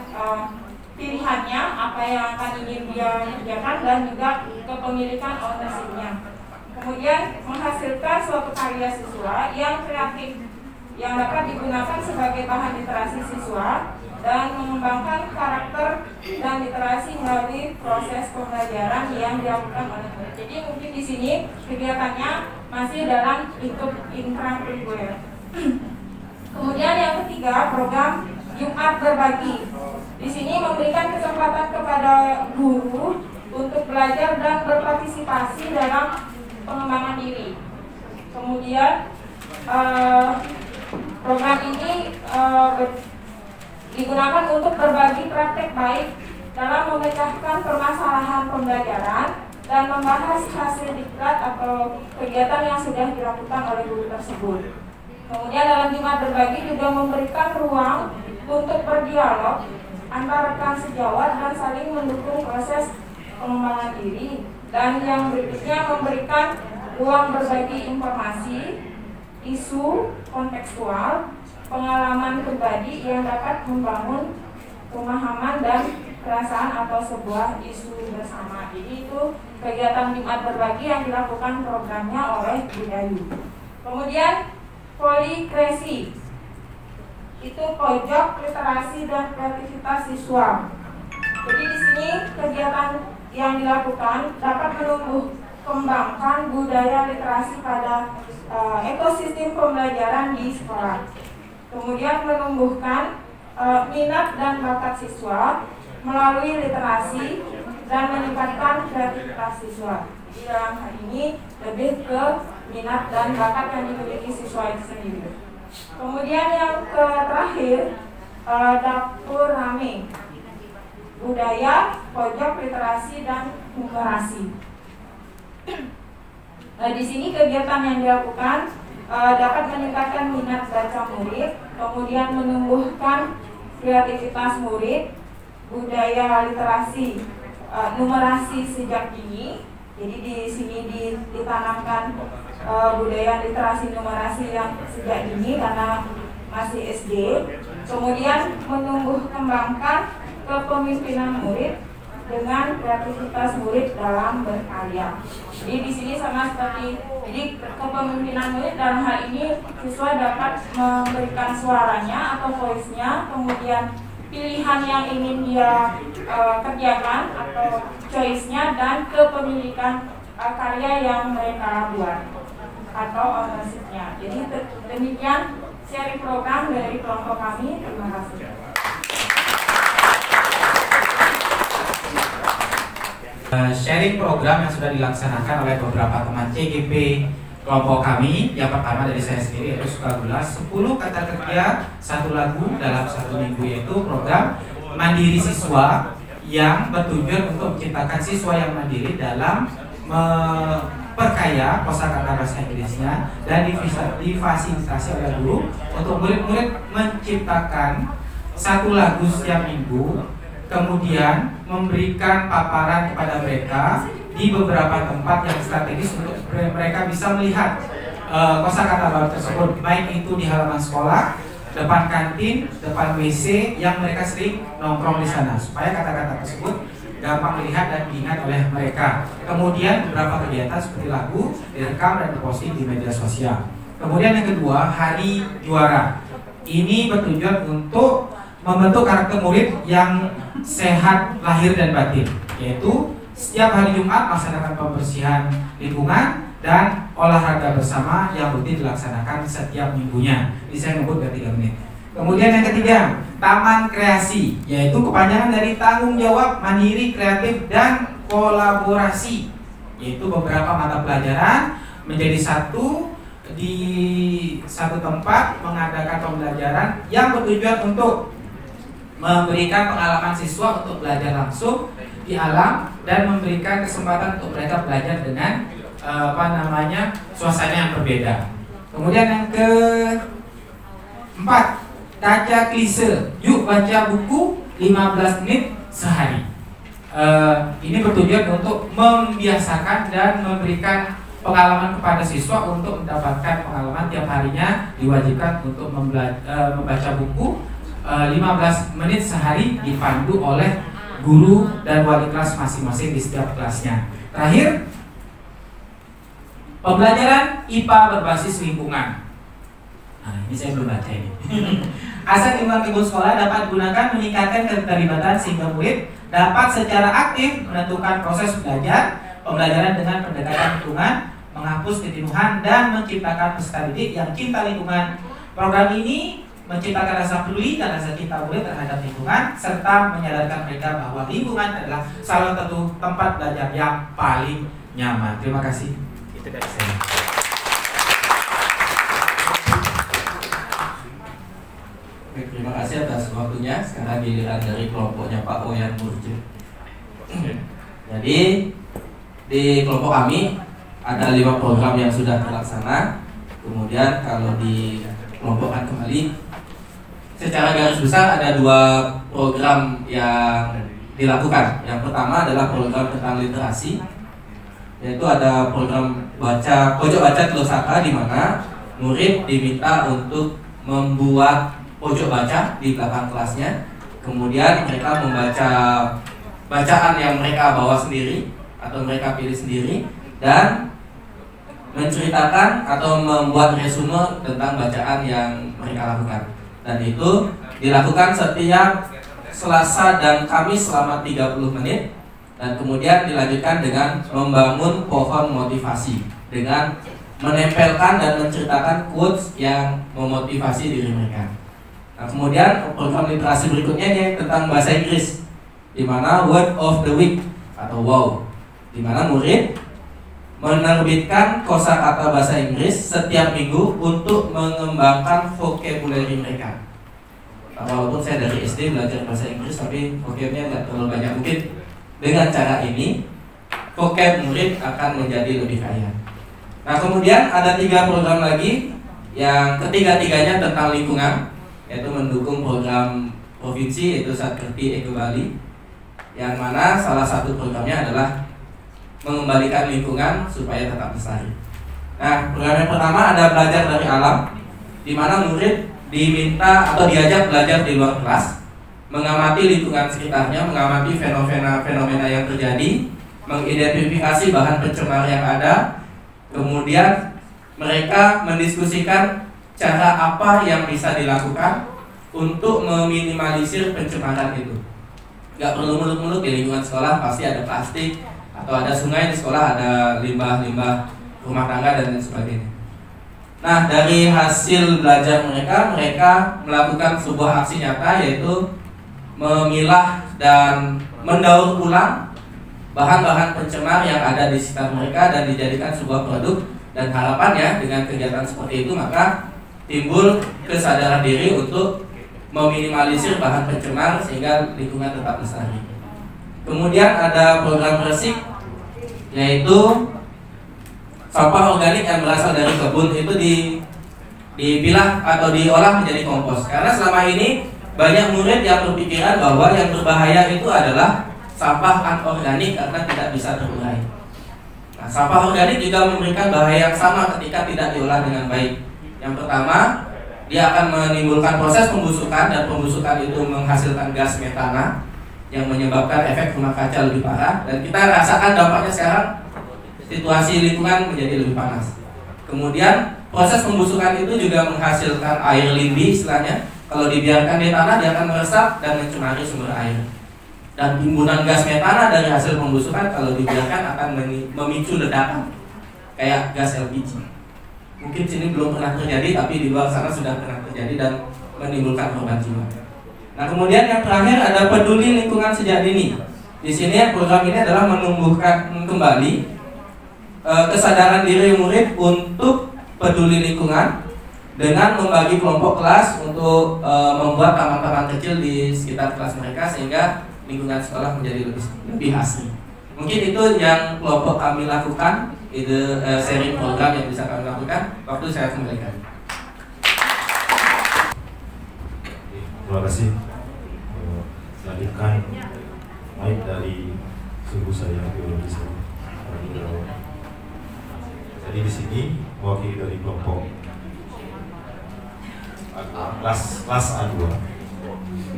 pilihannya apa yang akan ingin dia kerjakan dan juga kepemilikan ownership-nya. Kemudian menghasilkan suatu karya siswa yang kreatif yang dapat digunakan sebagai bahan literasi siswa dan mengembangkan karakter dan literasi melalui proses pembelajaran yang dilakukan oleh murid. Jadi mungkin di sini kegiatannya masih dalam lingkup intrakurikuler. Kemudian yang ketiga, program Jumat Berbagi. Di sini memberikan kesempatan kepada guru untuk belajar dan berpartisipasi dalam pengembangan diri. Kemudian program ini digunakan untuk berbagi praktek baik dalam memecahkan permasalahan pembelajaran dan membahas hasil diklat atau kegiatan yang sudah dilakukan oleh guru tersebut. Kemudian dalam Jumat Berbagi juga memberikan ruang untuk berdialog antar rekan sejawat dan saling mendukung proses pengembangan diri. Dan yang berikutnya memberikan ruang berbagi informasi, isu kontekstual, pengalaman pribadi yang dapat membangun pemahaman dan perasaan atau sebuah isu bersama. Jadi itu kegiatan Jumat Berbagi yang dilakukan programnya oleh Bu Dayu. Kemudian Polikresi, itu pojok literasi dan kreativitas siswa. Jadi di sini kegiatan yang dilakukan dapat menumbuh kembangkan budaya literasi pada ekosistem pembelajaran di sekolah. Kemudian menumbuhkan minat dan bakat siswa melalui literasi dan meningkatkan kreativitas siswa. Jadi dalam hal ini lebih ke minat dan bakat yang dimiliki siswa itu sendiri. Kemudian yang terakhir, dapur rame, budaya, pojok literasi dan numerasi. Nah, di sini kegiatan yang dilakukan dapat meningkatkan minat baca murid, kemudian menumbuhkan kreativitas murid, budaya literasi, numerasi sejak dini. Jadi di sini ditanamkan budaya literasi numerasi yang sejak dini karena masih SD, kemudian menumbuh kembangkan kepemimpinan murid dengan kreativitas murid dalam berkarya. Jadi di sini sama seperti kepemimpinan murid dalam hal ini siswa dapat memberikan suaranya atau voice-nya, kemudian pilihan yang ingin dia kerjakan atau choice-nya, dan kepemilikan karya yang mereka buat atau ownership-nya. Jadi demikian sharing program dari kelompok kami. Terima kasih. Sharing program yang sudah dilaksanakan oleh beberapa teman CGP kelompok kami. Yang pertama dari saya sendiri yaitu Sukagula, 10 kata kerja 1 lagu dalam 1 minggu, yaitu program Mandiri Siswa yang bertujuan untuk menciptakan siswa yang mandiri dalam memperkaya kosakata bahasa Inggrisnya dan difasilitasi oleh guru untuk murid-murid menciptakan 1 lagu setiap minggu, kemudian memberikan paparan kepada mereka di beberapa tempat yang strategis untuk mereka bisa melihat kosakata baru tersebut, baik itu di halaman sekolah, depan kantin, depan WC yang mereka sering nongkrong di sana, supaya kata-kata tersebut gampang dilihat dan diingat oleh mereka. Kemudian beberapa kegiatan seperti lagu direkam dan diposting di media sosial. Kemudian yang kedua, Hari Juara. Ini bertujuan untuk membentuk karakter murid yang sehat lahir dan batin, yaitu setiap hari Jumat melaksanakan pembersihan lingkungan dan olahraga bersama yang rutin dilaksanakan setiap minggunya. Ini saya ngebut dari 3 menit. Kemudian yang ketiga, Taman Kreasi, yaitu kepanjangan dari tanggung jawab, mandiri, kreatif, dan kolaborasi, yaitu beberapa mata pelajaran menjadi satu di satu tempat, mengadakan pembelajaran yang bertujuan untuk memberikan pengalaman siswa untuk belajar langsung di alam dan memberikan kesempatan untuk mereka belajar dengan suasana yang berbeda. Kemudian yang keempat, Kaca Klise, yuk baca buku 15 menit sehari. Ini bertujuan untuk membiasakan dan memberikan pengalaman kepada siswa untuk mendapatkan pengalaman tiap harinya, diwajibkan untuk membaca buku 15 menit sehari, dipandu oleh guru dan wali kelas masing-masing di setiap kelasnya. Terakhir, pembelajaran IPA berbasis lingkungan. Nah, ini saya belum baca ini. Aset lingkungan lingkungan sekolah dapat digunakan meningkatkan keterlibatan sehingga murid dapat secara aktif menentukan proses belajar, pembelajaran dengan pendekatan lingkungan, menghapus kejenuhan dan menciptakan peserta didik yang cinta lingkungan. Program ini menciptakan rasa peduli dan rasa cinta murid terhadap lingkungan serta menyadarkan mereka bahwa lingkungan adalah salah satu tempat belajar yang paling nyaman. Terima kasih. Itu dari saya. Terima kasih atas waktunya. Sekarang giliran dari kelompoknya Pak Oyan Murjid. Jadi di kelompok kami ada 5 program yang sudah terlaksana. Kemudian kalau dikelompokkan kembali, secara garis besar ada 2 program yang dilakukan. Yang pertama adalah program tentang literasi, yaitu ada program pojok baca Telosaka, di mana murid diminta untuk membuat pojok baca di belakang kelasnya. Kemudian mereka membaca bacaan yang mereka bawa sendiri atau mereka pilih sendiri dan menceritakan atau membuat resume tentang bacaan yang mereka lakukan. Dan itu dilakukan setiap Selasa dan Kamis selama 30 menit. Dan kemudian dilanjutkan dengan membangun pohon motivasi dengan menempelkan dan menceritakan quotes yang memotivasi diri mereka. Nah, kemudian program literasi berikutnya ini tentang bahasa Inggris, di mana Word of the Week atau WOW, di mana murid menerbitkan kosakata bahasa Inggris setiap minggu untuk mengembangkan vocabulary mereka. Walaupun saya dari SD belajar bahasa Inggris, tapi vocabnya tidak terlalu banyak. Mungkin dengan cara ini vocab murid akan menjadi lebih kaya. Nah, kemudian ada 3 program lagi yang ketiga-tiganya tentang lingkungan, yaitu mendukung program provinsi, yaitu Satkerti Eko Bali, yang mana salah satu programnya adalah mengembalikan lingkungan supaya tetap lestari. Nah, program yang pertama ada belajar dari alam, di mana murid diminta atau diajak belajar di luar kelas, mengamati lingkungan sekitarnya, mengamati fenomena yang terjadi, mengidentifikasi bahan pencemar yang ada, kemudian mereka mendiskusikan cara apa yang bisa dilakukan untuk meminimalisir pencemaran itu. Gak perlu muluk-muluk, di lingkungan sekolah pasti ada plastik atau ada sungai, di sekolah ada limbah-limbah rumah tangga dan lain sebagainya. Nah, dari hasil belajar mereka melakukan sebuah aksi nyata, yaitu memilah dan mendaur ulang bahan-bahan pencemar yang ada di sekitar mereka dan dijadikan sebuah produk. Dan harapannya dengan kegiatan seperti itu maka timbul kesadaran diri untuk meminimalisir bahan pencemar sehingga lingkungan tetap lestari. Kemudian ada program resik, yaitu sampah organik yang berasal dari kebun itu dipilah atau diolah menjadi kompos. Karena selama ini banyak murid yang berpikiran bahwa yang berbahaya itu adalah sampah anorganik karena tidak bisa terurai. Nah, sampah organik juga memberikan bahaya yang sama ketika tidak diolah dengan baik. Yang pertama, dia akan menimbulkan proses pembusukan, dan pembusukan itu menghasilkan gas metana yang menyebabkan efek rumah kaca lebih parah. Dan kita rasakan dampaknya sekarang, situasi lingkungan menjadi lebih panas. Kemudian proses pembusukan itu juga menghasilkan air lindi istilahnya. Kalau dibiarkan di tanah dia akan meresap dan mencemari sumber air. Dan timbunan gas metana dari hasil pembusukan kalau dibiarkan akan memicu ledakan kayak gas LPG. Mungkin sini belum pernah terjadi, tapi di luar sana sudah pernah terjadi dan menimbulkan korban jiwa. Nah, kemudian yang terakhir ada peduli lingkungan sejak dini. Di sini program ini adalah menumbuhkan kembali kesadaran diri murid untuk peduli lingkungan dengan membagi kelompok kelas untuk membuat taman-taman kecil di sekitar kelas mereka sehingga lingkungan sekolah menjadi lebih asri. Mungkin itu yang kelompok kami lakukan, ide sharing program yang bisa kami lakukan. Waktu saya kembalikan. Terima kasih. Selanjutkan baik dari suku saya biologi saya. Jadi di sini mewakili dari kelompok kelas A2.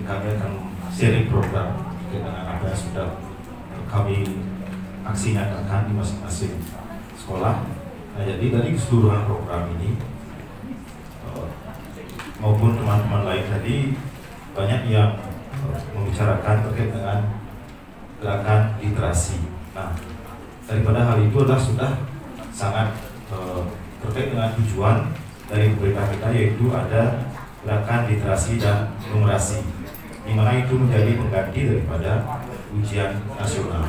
Kami akan sharing program dengan apa yang sudah kami aksi nyatakan di masing-masing sekolah. Nah, jadi dari keseluruhan program ini maupun teman-teman lain tadi banyak yang membicarakan terkait dengan gerakan literasi. Nah, daripada hal itu adalah sudah sangat terkait dengan tujuan dari pemerintah kita, yaitu ada gerakan literasi dan numerasi, di mana itu menjadi pengganti daripada ujian nasional.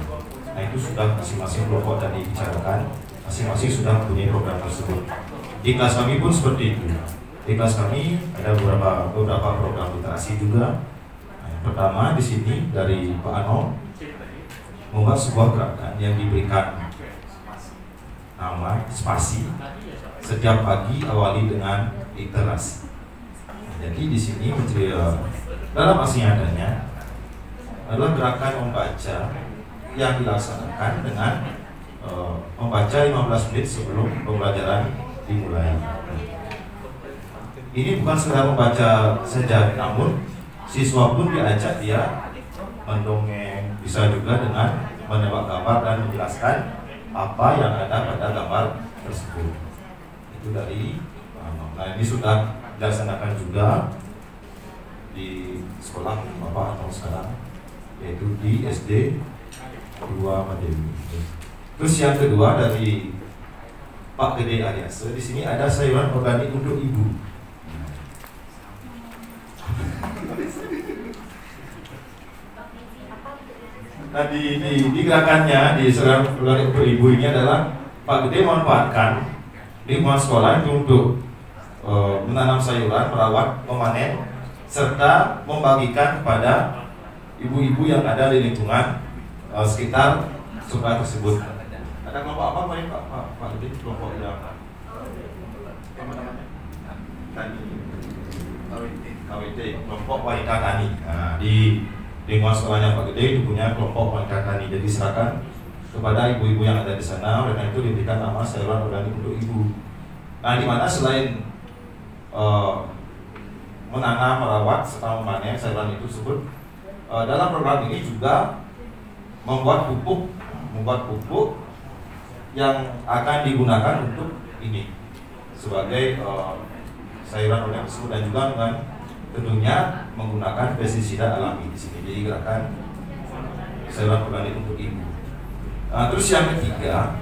Nah, itu sudah masing-masing kelompok tadi bicarakan, masing-masing sudah mempunyai program tersebut. Di kelas kami pun seperti itu. Di kelas kami ada beberapa program literasi juga. Nah, yang pertama di sini dari Pak Ano membuat sebuah gerakan yang diberikan nama spasi. Setiap pagi awali dengan literasi. Nah, jadi di sini dalam aksi nyatanya adalah gerakan membaca yang dilaksanakan dengan membaca 15 menit sebelum pembelajaran dimulai. Ini bukan sekedar membaca saja, namun siswa pun diajak dia mendongeng, bisa juga dengan menebak gambar dan menjelaskan apa yang ada pada gambar tersebut. Itu dari nah, ini sudah dilaksanakan juga di sekolah Bapak Ano sekarang, yaitu di SD 2 Madewi. Terus yang kedua dari Pak Gede Ariase, di sini ada sayuran organik untuk ibu. Nah, di gerakannya di sayuran organik untuk ibu ini adalah Pak Gede memanfaatkan lingkungan sekolah itu untuk menanam sayuran, merawat, memanen, serta membagikan kepada ibu-ibu yang ada di lingkungan sekitar sekolah tersebut. Ada kelompok apa Pak Gede? Kelompok yang apa namanya? Tani KWT, kelompok wanita tani. Nah, di lingkungan sekolahnya Pak Gede itu punya kelompok wanita tani. Jadi silakan kepada ibu-ibu yang ada di sana, oleh itu diberikan nama sayuran organik untuk ibu. Nah, di mana selain menanam, merawat, serta memanen sayuran itu tersebut. Dalam program ini juga membuat pupuk yang akan digunakan untuk ini sebagai sayuran organik tersebut, dan juga dengan tentunya menggunakan pestisida alami di sini. Jadi gerakan sayuran organik untuk ibu. Terus yang ketiga,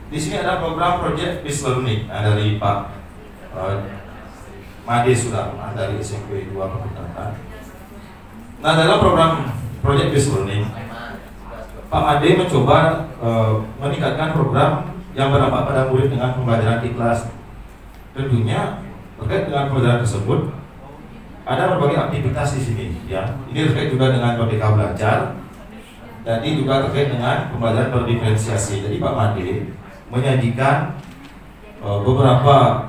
di sini ada program Project Peace Learning dari Pak Made Sudarman dari SMP 2 Pekutatan. Nah, dalam program Project Peace Learning, Pak Made mencoba meningkatkan program yang berdampak pada murid dengan pembelajaran ikhlas. Tentunya terkait dengan pembelajaran tersebut ada berbagai aktivitas di sini, ya. Ini terkait juga dengan Merdeka Belajar. Jadi juga terkait dengan pembelajaran berdiferensiasi. Jadi Pak Made menyajikan beberapa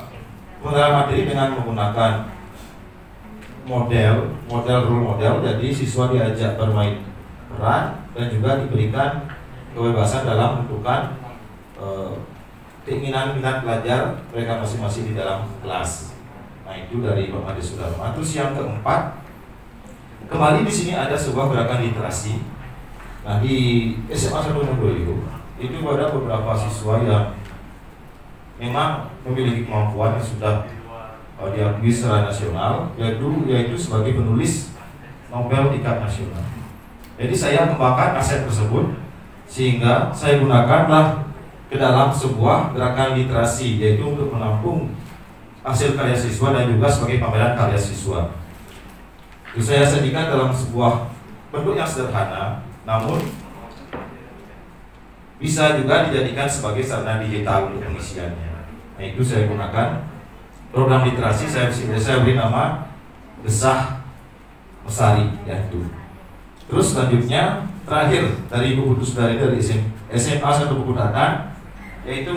pembelajaran materi dengan menggunakan role model. Jadi siswa diajak bermain peran dan juga diberikan kebebasan dalam menentukan keinginan minat belajar mereka masing-masing di dalam kelas. Nah, itu dari Pak Made Sudarman. Terus yang keempat, kembali di sini ada sebuah gerakan literasi. Nah, di SMA 1 Mondoyo itu ada beberapa siswa yang memang memiliki kemampuan yang sudah diakui secara nasional, yaitu sebagai penulis novel tingkat nasional. Jadi saya kembangkan aset tersebut sehingga saya gunakanlah ke dalam sebuah gerakan literasi, yaitu untuk menampung hasil karya siswa dan juga sebagai pameran karya siswa. Itu saya sajikan dalam sebuah bentuk yang sederhana, namun bisa juga dijadikan sebagai sarana digital untuk pengisiannya. Nah, itu saya gunakan program literasi, saya beri nama Gesah Mesari, ya itu. Terus selanjutnya terakhir dari Ibu Putu Sudari dari SMA 1 Pekutatan, yaitu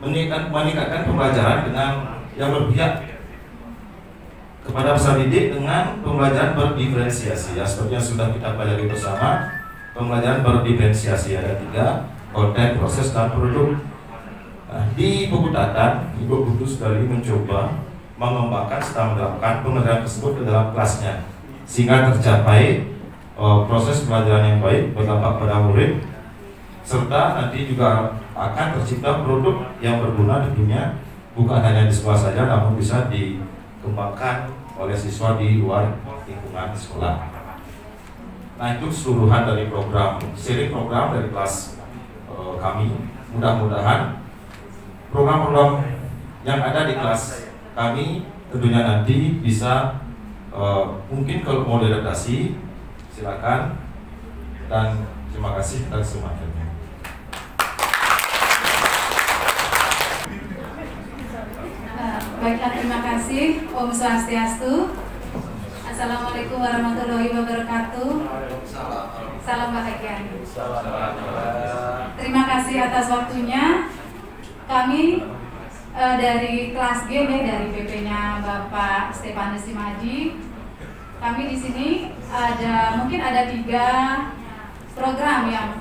meningkatkan pembelajaran dengan yang berpihak kepada peserta didik dengan pembelajaran berdiferensiasi, ya, seperti yang sudah kita pelajari bersama. Pembelajaran berdiferensiasi ada 3: konten, proses, dan produk. Nah, di Pekutatan, Ibu Putu Sudari mencoba mengembangkan serta menerapkan pembelajaran tersebut ke dalam kelasnya, sehingga tercapai proses pembelajaran yang baik, berdampak pada murid, serta nanti juga akan tercipta produk yang berguna tentunya, bukan hanya di sekolah saja, namun bisa dikembangkan oleh siswa di luar lingkungan sekolah. Nah, itu keseluruhan dari seri program dari kelas kami. Mudah-mudahan program-program yang ada di kelas kami tentunya nanti bisa mungkin kalau mau diadaptasi silakan, dan terima kasih atas semuanya. Baiklah, terima kasih. Om Swastiastu. Assalamualaikum warahmatullahi wabarakatuh. Salam bahagia. Terima kasih atas waktunya. Kami dari kelas G, dari PP-nya Bapak Stefanus Simaji. Kami di sini mungkin ada 3 program yang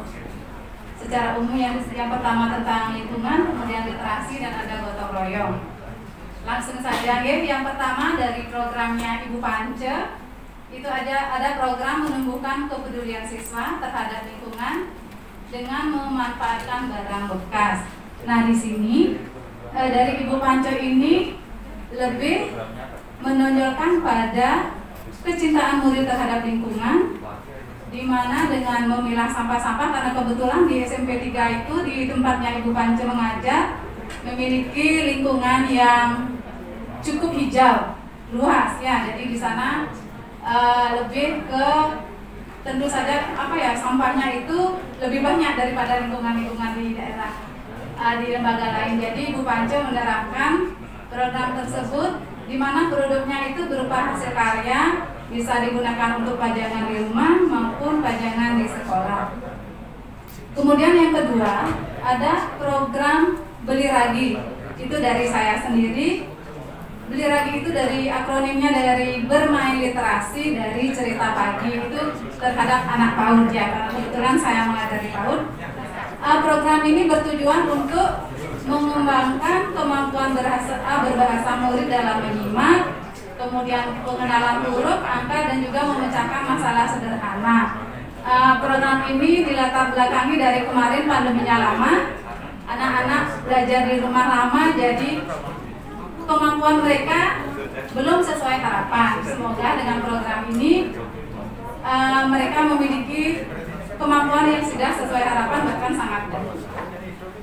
secara umum, yang pertama tentang lingkungan, kemudian literasi, dan ada gotong royong. Langsung saja, yang pertama dari programnya Ibu Pance, itu ada program menumbuhkan kepedulian siswa terhadap lingkungan dengan memanfaatkan barang bekas. Nah, di sini dari Ibu Pance ini lebih menonjolkan pada kecintaan murid terhadap lingkungan, di mana dengan memilah sampah-sampah, karena kebetulan di SMP 3 itu di tempatnya Ibu Pance mengajar memiliki lingkungan yang cukup hijau, luas, ya. Jadi di sana lebih ke tentu saja sampahnya itu lebih banyak daripada lingkungan-lingkungan di daerah di lembaga lain. Jadi Ibu Pance menerapkan program tersebut, di mana produknya itu berupa hasil karya, bisa digunakan untuk pajangan di rumah maupun pajangan di sekolah. Kemudian yang kedua, ada program Beli Ragi. Itu dari saya sendiri. Beli Ragi itu dari akronimnya dari bermain literasi dari cerita pagi, itu terhadap anak PAUD, ya, karena kebetulan saya mengajari PAUD. Program ini bertujuan untuk mengembangkan kemampuan berbahasa murid dalam menyimak, kemudian pengenalan huruf, angka, dan juga memecahkan masalah sederhana. Program ini dilatar belakangi dari kemarin pandeminya lama, anak-anak belajar di rumah lama, jadi kemampuan mereka belum sesuai harapan. Semoga dengan program ini mereka memiliki kemampuan yang sudah sesuai harapan, bahkan sangat baik.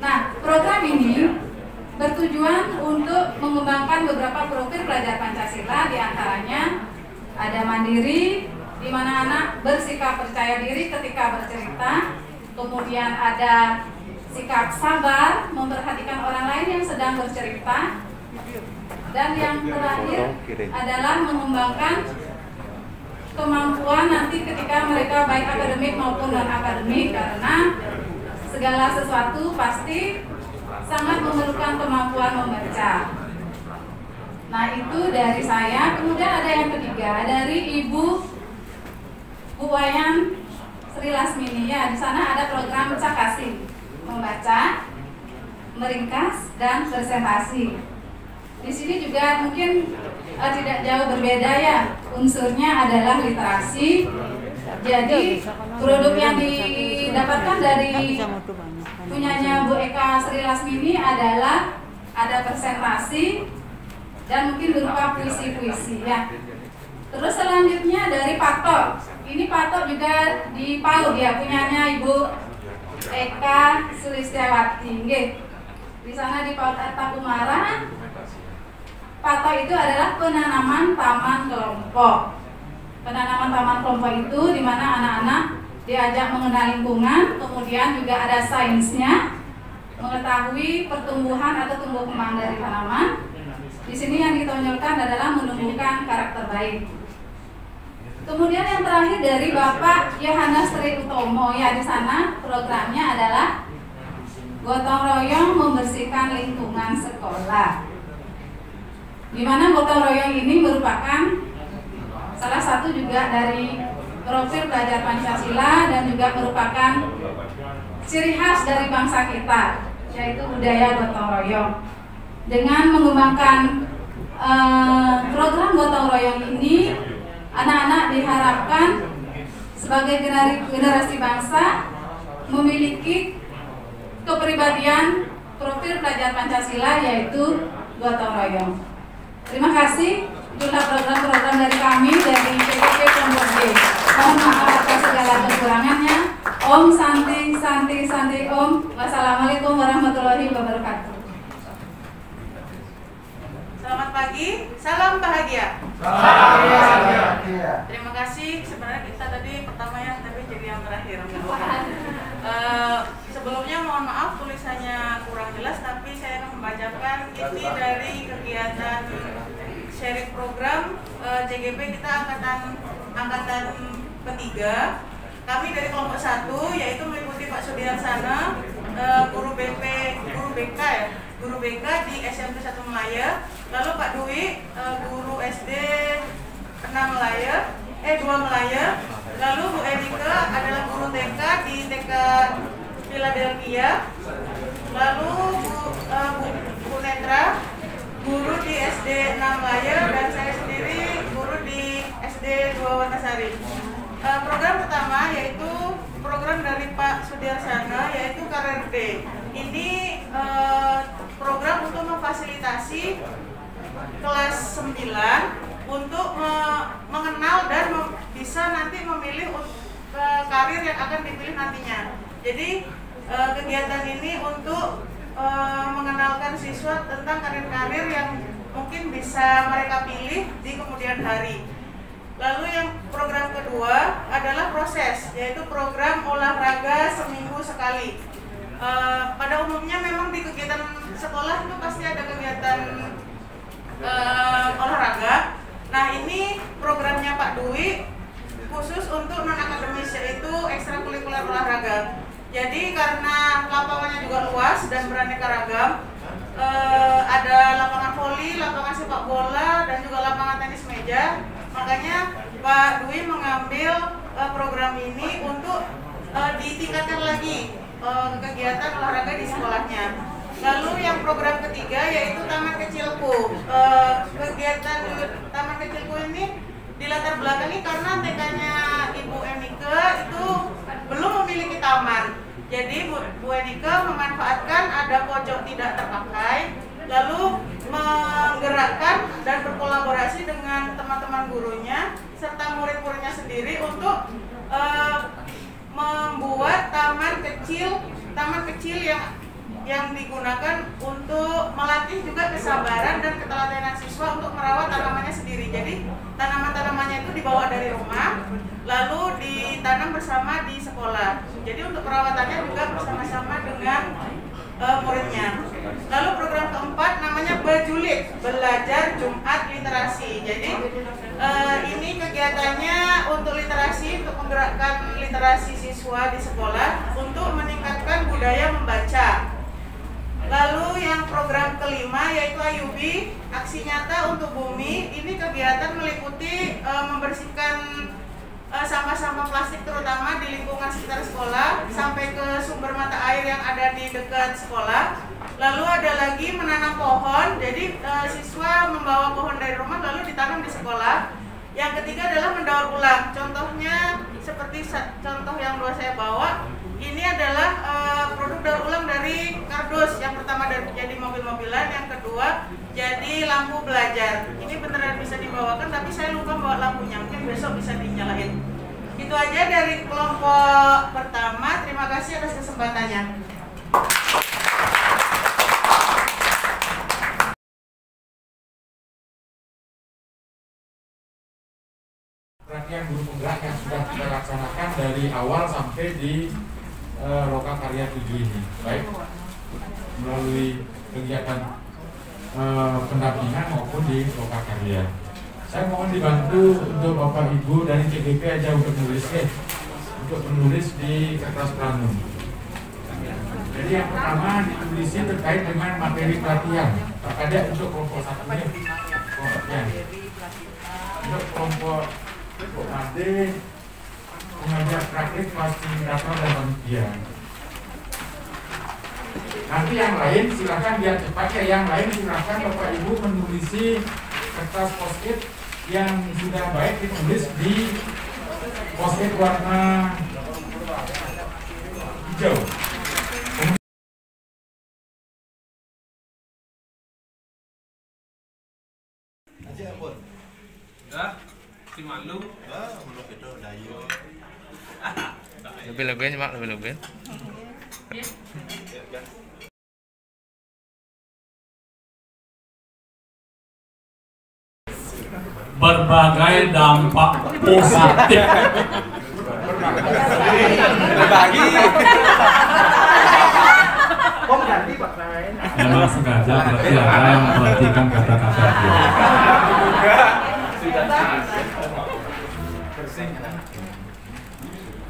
Nah, program ini bertujuan untuk mengembangkan beberapa profil pelajar Pancasila, diantaranya ada mandiri, di mana anak bersikap percaya diri ketika bercerita, kemudian ada sikap sabar, memperhatikan orang lain yang sedang bercerita, dan yang terakhir adalah mengembangkan kemampuan nanti ketika mereka baik akademik maupun non akademik, karena segala sesuatu pasti sangat memerlukan kemampuan membaca. Nah, itu dari saya. Kemudian ada yang ketiga dari Ibu Bu Wayan Sri Lasmini, ya. Di sana ada program Cakasi, membaca, meringkas, dan presentasi. Di sini juga mungkin tidak jauh berbeda, ya. Unsurnya adalah literasi. Jadi produk yang didapatkan dari punyanya Bu Eka Sri Lasmini adalah ada presentasi dan mungkin berupa puisi-puisi, ya. Terus selanjutnya dari Patok. Ini Patok juga di PAUD, ya, punyanya Ibu Eka Sulistiawati. Di sana di PAUD Arta Kumara. Patok itu adalah penanaman taman kelompok. Penanaman taman kelompok itu di mana anak-anak diajak mengenal lingkungan, kemudian juga ada sainsnya, mengetahui pertumbuhan atau tumbuh kembang dari tanaman. Di sini yang ditonjolkan adalah menumbuhkan karakter baik. Kemudian yang terakhir dari Bapak Yohanes Tri Utomo, ya, di sana programnya adalah gotong royong membersihkan lingkungan sekolah. Di mana gotong royong ini merupakan salah satu juga dari profil pelajar Pancasila dan juga merupakan ciri khas dari bangsa kita, yaitu budaya gotong royong. Dengan mengembangkan program gotong royong ini, anak-anak diharapkan sebagai generasi bangsa memiliki kepribadian profil pelajar Pancasila, yaitu gotong royong. Terima kasih. Itulah program-program dari kami dari PPP Kelompok G. Mohon maaf atas segala kekurangannya. Om Santi Santi Santi Om. Wassalamualaikum warahmatullahi wabarakatuh. Selamat pagi, salam bahagia. Salam bahagia. Terima kasih. Sebenarnya kita tadi pertama, ya, tapi jadi yang terakhir. Sebelumnya mohon maaf tulisannya kurang jelas, tapi saya akan membacakan inti dari kegiatan sharing program CGP kita angkatan ketiga. Kami dari kelompok 1 yaitu meliputi Pak Sudiarsana, guru BK di SMP 1 Melaya, lalu Pak Dwi, guru SD 2 Melaya, lalu Bu Erika adalah guru TK di TK Philadelphia, lalu Bu Netra, guru di SD 6 Melaya, dan saya sendiri guru di SD 2 Wanasari. Program pertama yaitu program dari Pak Sudiarsana, yaitu Karir D. Ini program untuk memfasilitasi kelas 9 untuk mengenal dan bisa nanti memilih karir yang akan dipilih nantinya. Jadi kegiatan ini untuk mengenalkan siswa tentang karir-karir yang mungkin bisa mereka pilih di kemudian hari. Lalu yang program kedua adalah proses, yaitu program olahraga seminggu sekali. Pada umumnya memang di kegiatan sekolah itu pasti ada kegiatan olahraga. Nah, ini programnya Pak Dwi khusus untuk non-akademis, yaitu ekstrakurikuler olahraga. Jadi karena lapangannya juga luas dan beraneka ragam, ada lapangan voli, lapangan sepak bola, dan juga lapangan tenis meja. Makanya Pak Dwi mengambil program ini untuk ditingkatkan lagi kegiatan olahraga di sekolahnya. Lalu yang program ketiga yaitu Taman Kecilku. Kegiatan Taman Kecilku ini dilatar belakangi karena TK-nya Ibu Enike itu belum memiliki taman. Jadi Bu Enike memanfaatkan ada pojok tidak terpakai, lalu menggerakkan dan berkolaborasi dengan teman-teman gurunya serta murid-muridnya sendiri untuk membuat taman kecil yang digunakan untuk melatih juga kesabaran dan ketelatenan siswa untuk merawat tanamannya sendiri. Jadi tanaman-tanamannya itu dibawa dari rumah lalu ditanam bersama di sekolah. Jadi untuk perawatannya juga bersama-sama dengan muridnya. Lalu program keempat namanya Bejulit, Belajar Jumat Literasi. Jadi ini kegiatannya untuk literasi, untuk menggerakkan literasi siswa di sekolah untuk meningkatkan budaya membaca. Lalu yang program kelima yaitu Ayubi, Aksi Nyata untuk Bumi. Ini kegiatan meliputi membersihkan sampah-sampah plastik terutama di lingkungan sekitar sekolah sampai ke sumber mata air yang ada di dekat sekolah. Lalu ada lagi menanam pohon, jadi siswa membawa pohon dari rumah lalu ditanam di sekolah. Yang ketiga adalah mendaur ulang, contohnya seperti contoh yang dua saya bawa. Ini adalah produk daur ulang dari kardus. Yang pertama jadi mobil-mobilan, yang kedua jadi lampu belajar. Ini beneran bisa dibawakan, tapi saya lupa bawa lampunya. Mungkin besok bisa dinyalain. Itu aja dari kelompok pertama. Terima kasih atas kesempatannya. Pelatihan guru penggerak yang sudah kita laksanakan dari awal sampai di Loka Karya 7 ini, baik melalui kegiatan pendampingan maupun di Loka Karya. Saya mohon dibantu untuk Bapak Ibu dari CGP aja untuk menulis di kertas planum. Jadi yang pertama ditulisnya terkait dengan materi pelatihan. Pak Kadek untuk kelompok 1 ini, untuk kelompok Ade mengajar praktik fasilitator dan panitia. Nanti yang lain silakan biar cepat ya. Yang lain silakan Bapak Ibu menulisi kertas post-it yang sudah baik ditulis di post-it warna hijau. Si malu. Lebih-lebihin Mak, lebih-lebihin. Berbagai dampak positif. Berbagi. Memang sengaja berarti ada yang memperhatikan kata-kata dia.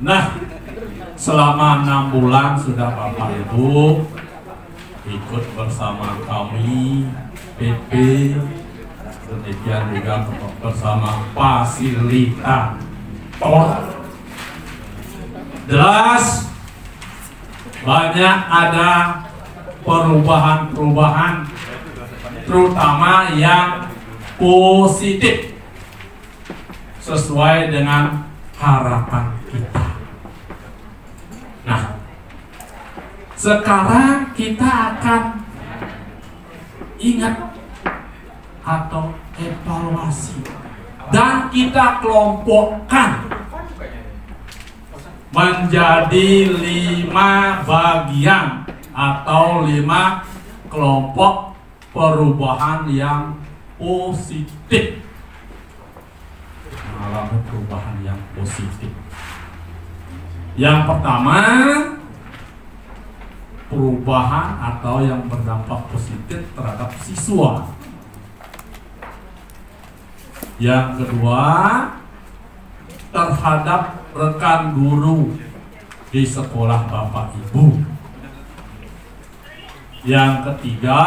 Nah, selama 6 bulan sudah Bapak Ibu ikut bersama kami PP, demikian juga bersama fasilitator. Jelas banyak ada perubahan-perubahan, terutama yang positif sesuai dengan harapan kita. Nah, sekarang kita akan ingat atau evaluasi dan kita kelompokkan menjadi 5 bagian atau 5 kelompok perubahan yang positif. Mengalami perubahan yang positif. Yang pertama, perubahan atau yang berdampak positif terhadap siswa. Yang kedua, terhadap rekan guru di sekolah Bapak Ibu. Yang ketiga,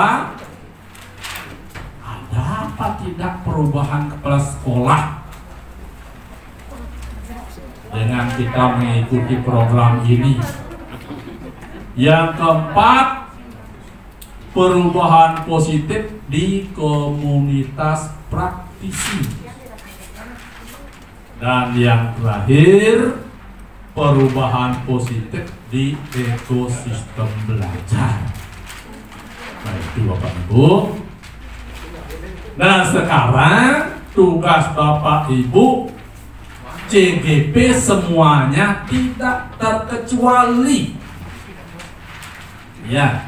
ada apa tidak perubahan kepala sekolah dengan kita mengikuti program ini. Yang keempat, perubahan positif di komunitas praktisi. Dan yang terakhir, perubahan positif di ekosistem belajar. Nah itu Bapak Ibu. Nah sekarang tugas Bapak Ibu CGP semuanya tidak terkecuali ya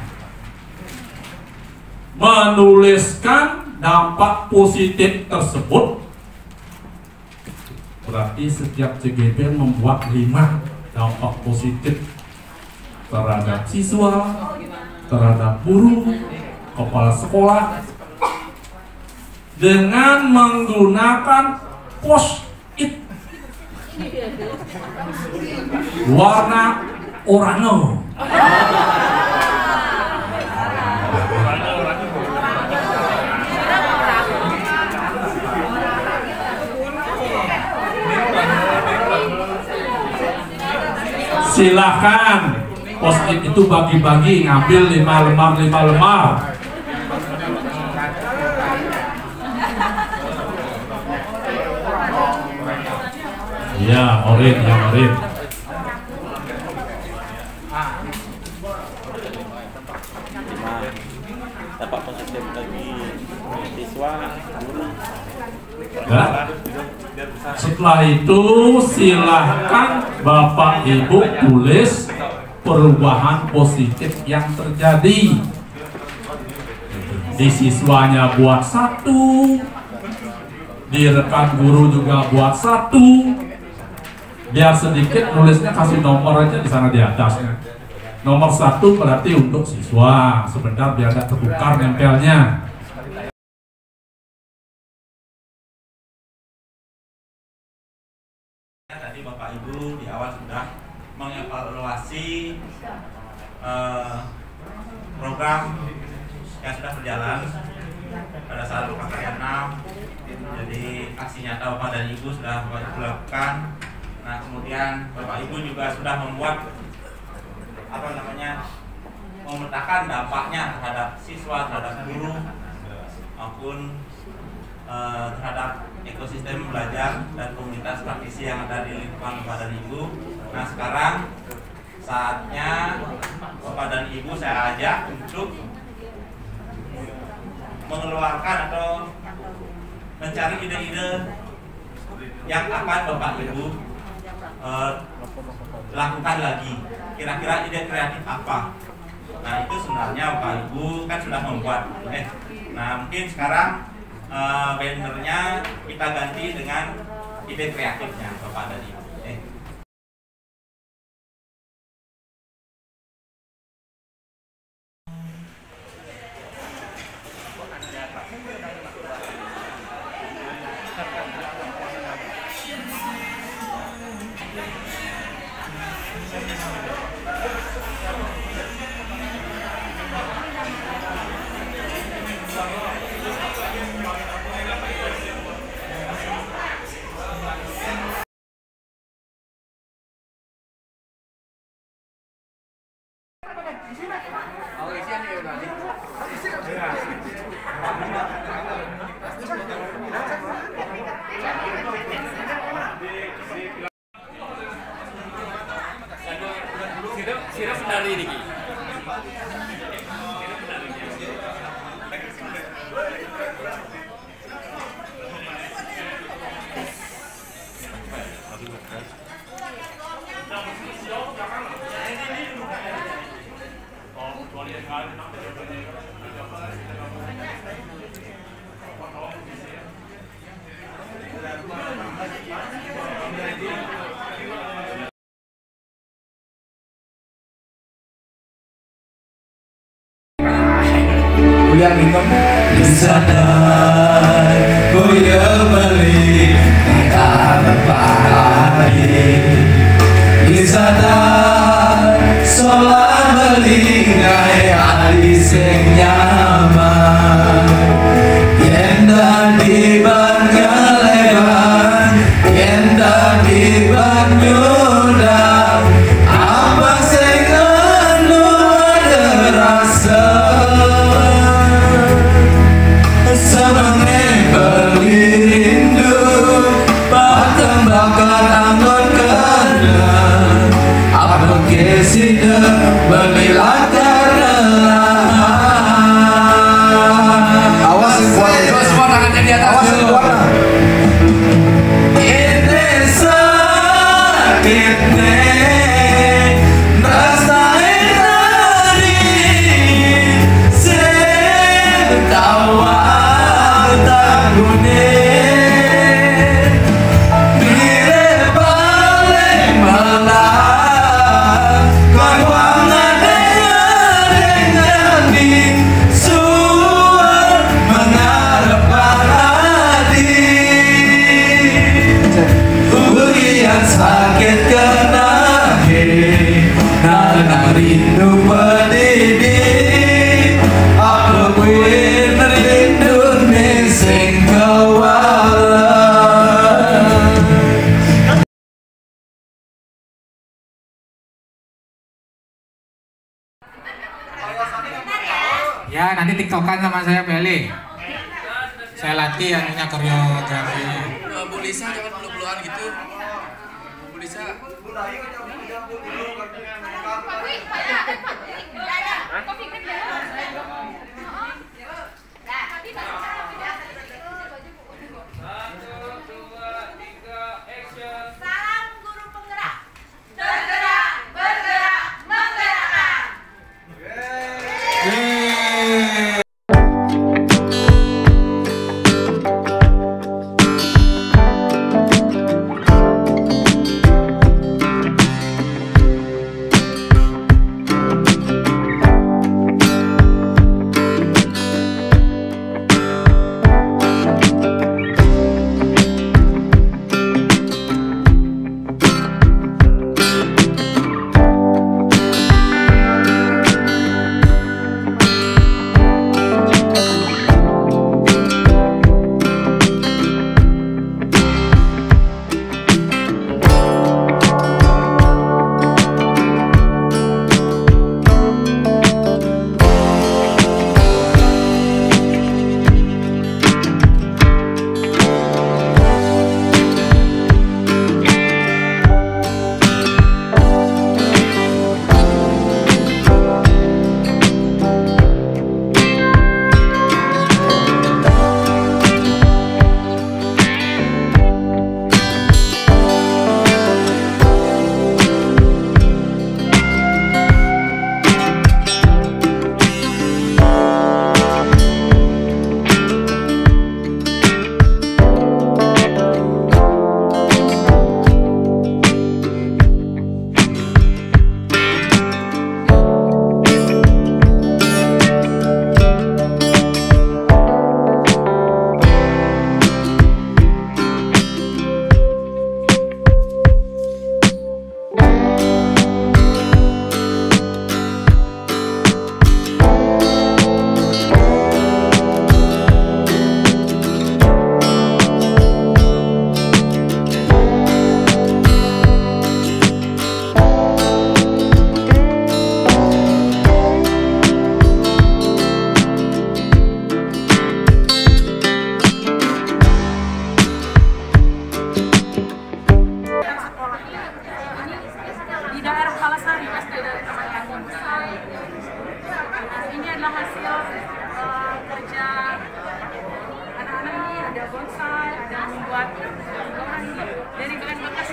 menuliskan dampak positif tersebut. Berarti setiap CGP membuat 5 dampak positif terhadap siswa, terhadap guru, kepala sekolah dengan menggunakan post-it warna oranye. Silakan post-it itu bagi-bagi, ngambil 5 lembar. Ya, orin, ya orin. Dapat positif bagi siswa, guru. Ya. Setelah itu silahkan Bapak Ibu tulis perubahan positif yang terjadi. Di siswanya buat 1, di rekan guru juga buat 1. Biar sedikit nulisnya kasih nomor aja di sana di atasnya. Nomor 1 berarti untuk siswa. Sebentar biar tidak tertukar nempelnya. Tadi Bapak Ibu di awal sudah mengevaluasi program yang sudah berjalan pada saat Loka Karya 6. Jadi aksi nyata Bapak dan Ibu sudah dilakukan. Nah kemudian Bapak Ibu juga sudah membuat memetakan dampaknya terhadap siswa, terhadap guru maupun terhadap ekosistem belajar dan komunitas praktisi yang ada di lingkungan Bapak dan Ibu. Nah sekarang saatnya Bapak dan Ibu saya ajak untuk mengeluarkan atau mencari ide-ide yang akan Bapak Ibu lakukan lagi. Kira-kira ide kreatif apa? Nah itu sebenarnya Bapak Ibu kan sudah membuat. Nah mungkin sekarang bannernya kita ganti dengan ide kreatifnya Bapak dan Ibu. Yang minum sadar boya balik tak berpahari sadar solat balik ngai ali sing nyaman yenda di bangaleban yenda di banyudan apa sing anu ada rasa presiden Belilah karena Awas kuat. Coba semua tangannya di atas. Awas kuat. Ini sakit nih, rasain tadi, setawa tak gune, bila balik malah, kawangan dengan di suar mengharapkan hati. Yang sakit kena karena rindu pedidi, aku kuin rindu nih sing kawalan. Ya, nanti tiktokan sama saya Beli. Saya latih anunya koreografinya. Bu Lisa jangan peluk-pelukan gitu. Bu Lisa. Salam guru penggerak. Tergerak, bergerak, menggerakkan. Di daerah Palasari, SD dari teman yang bonsai. Ini adalah hasil kerja anak-anak ini, ada bonsai, ada membuat dari bahan bekas.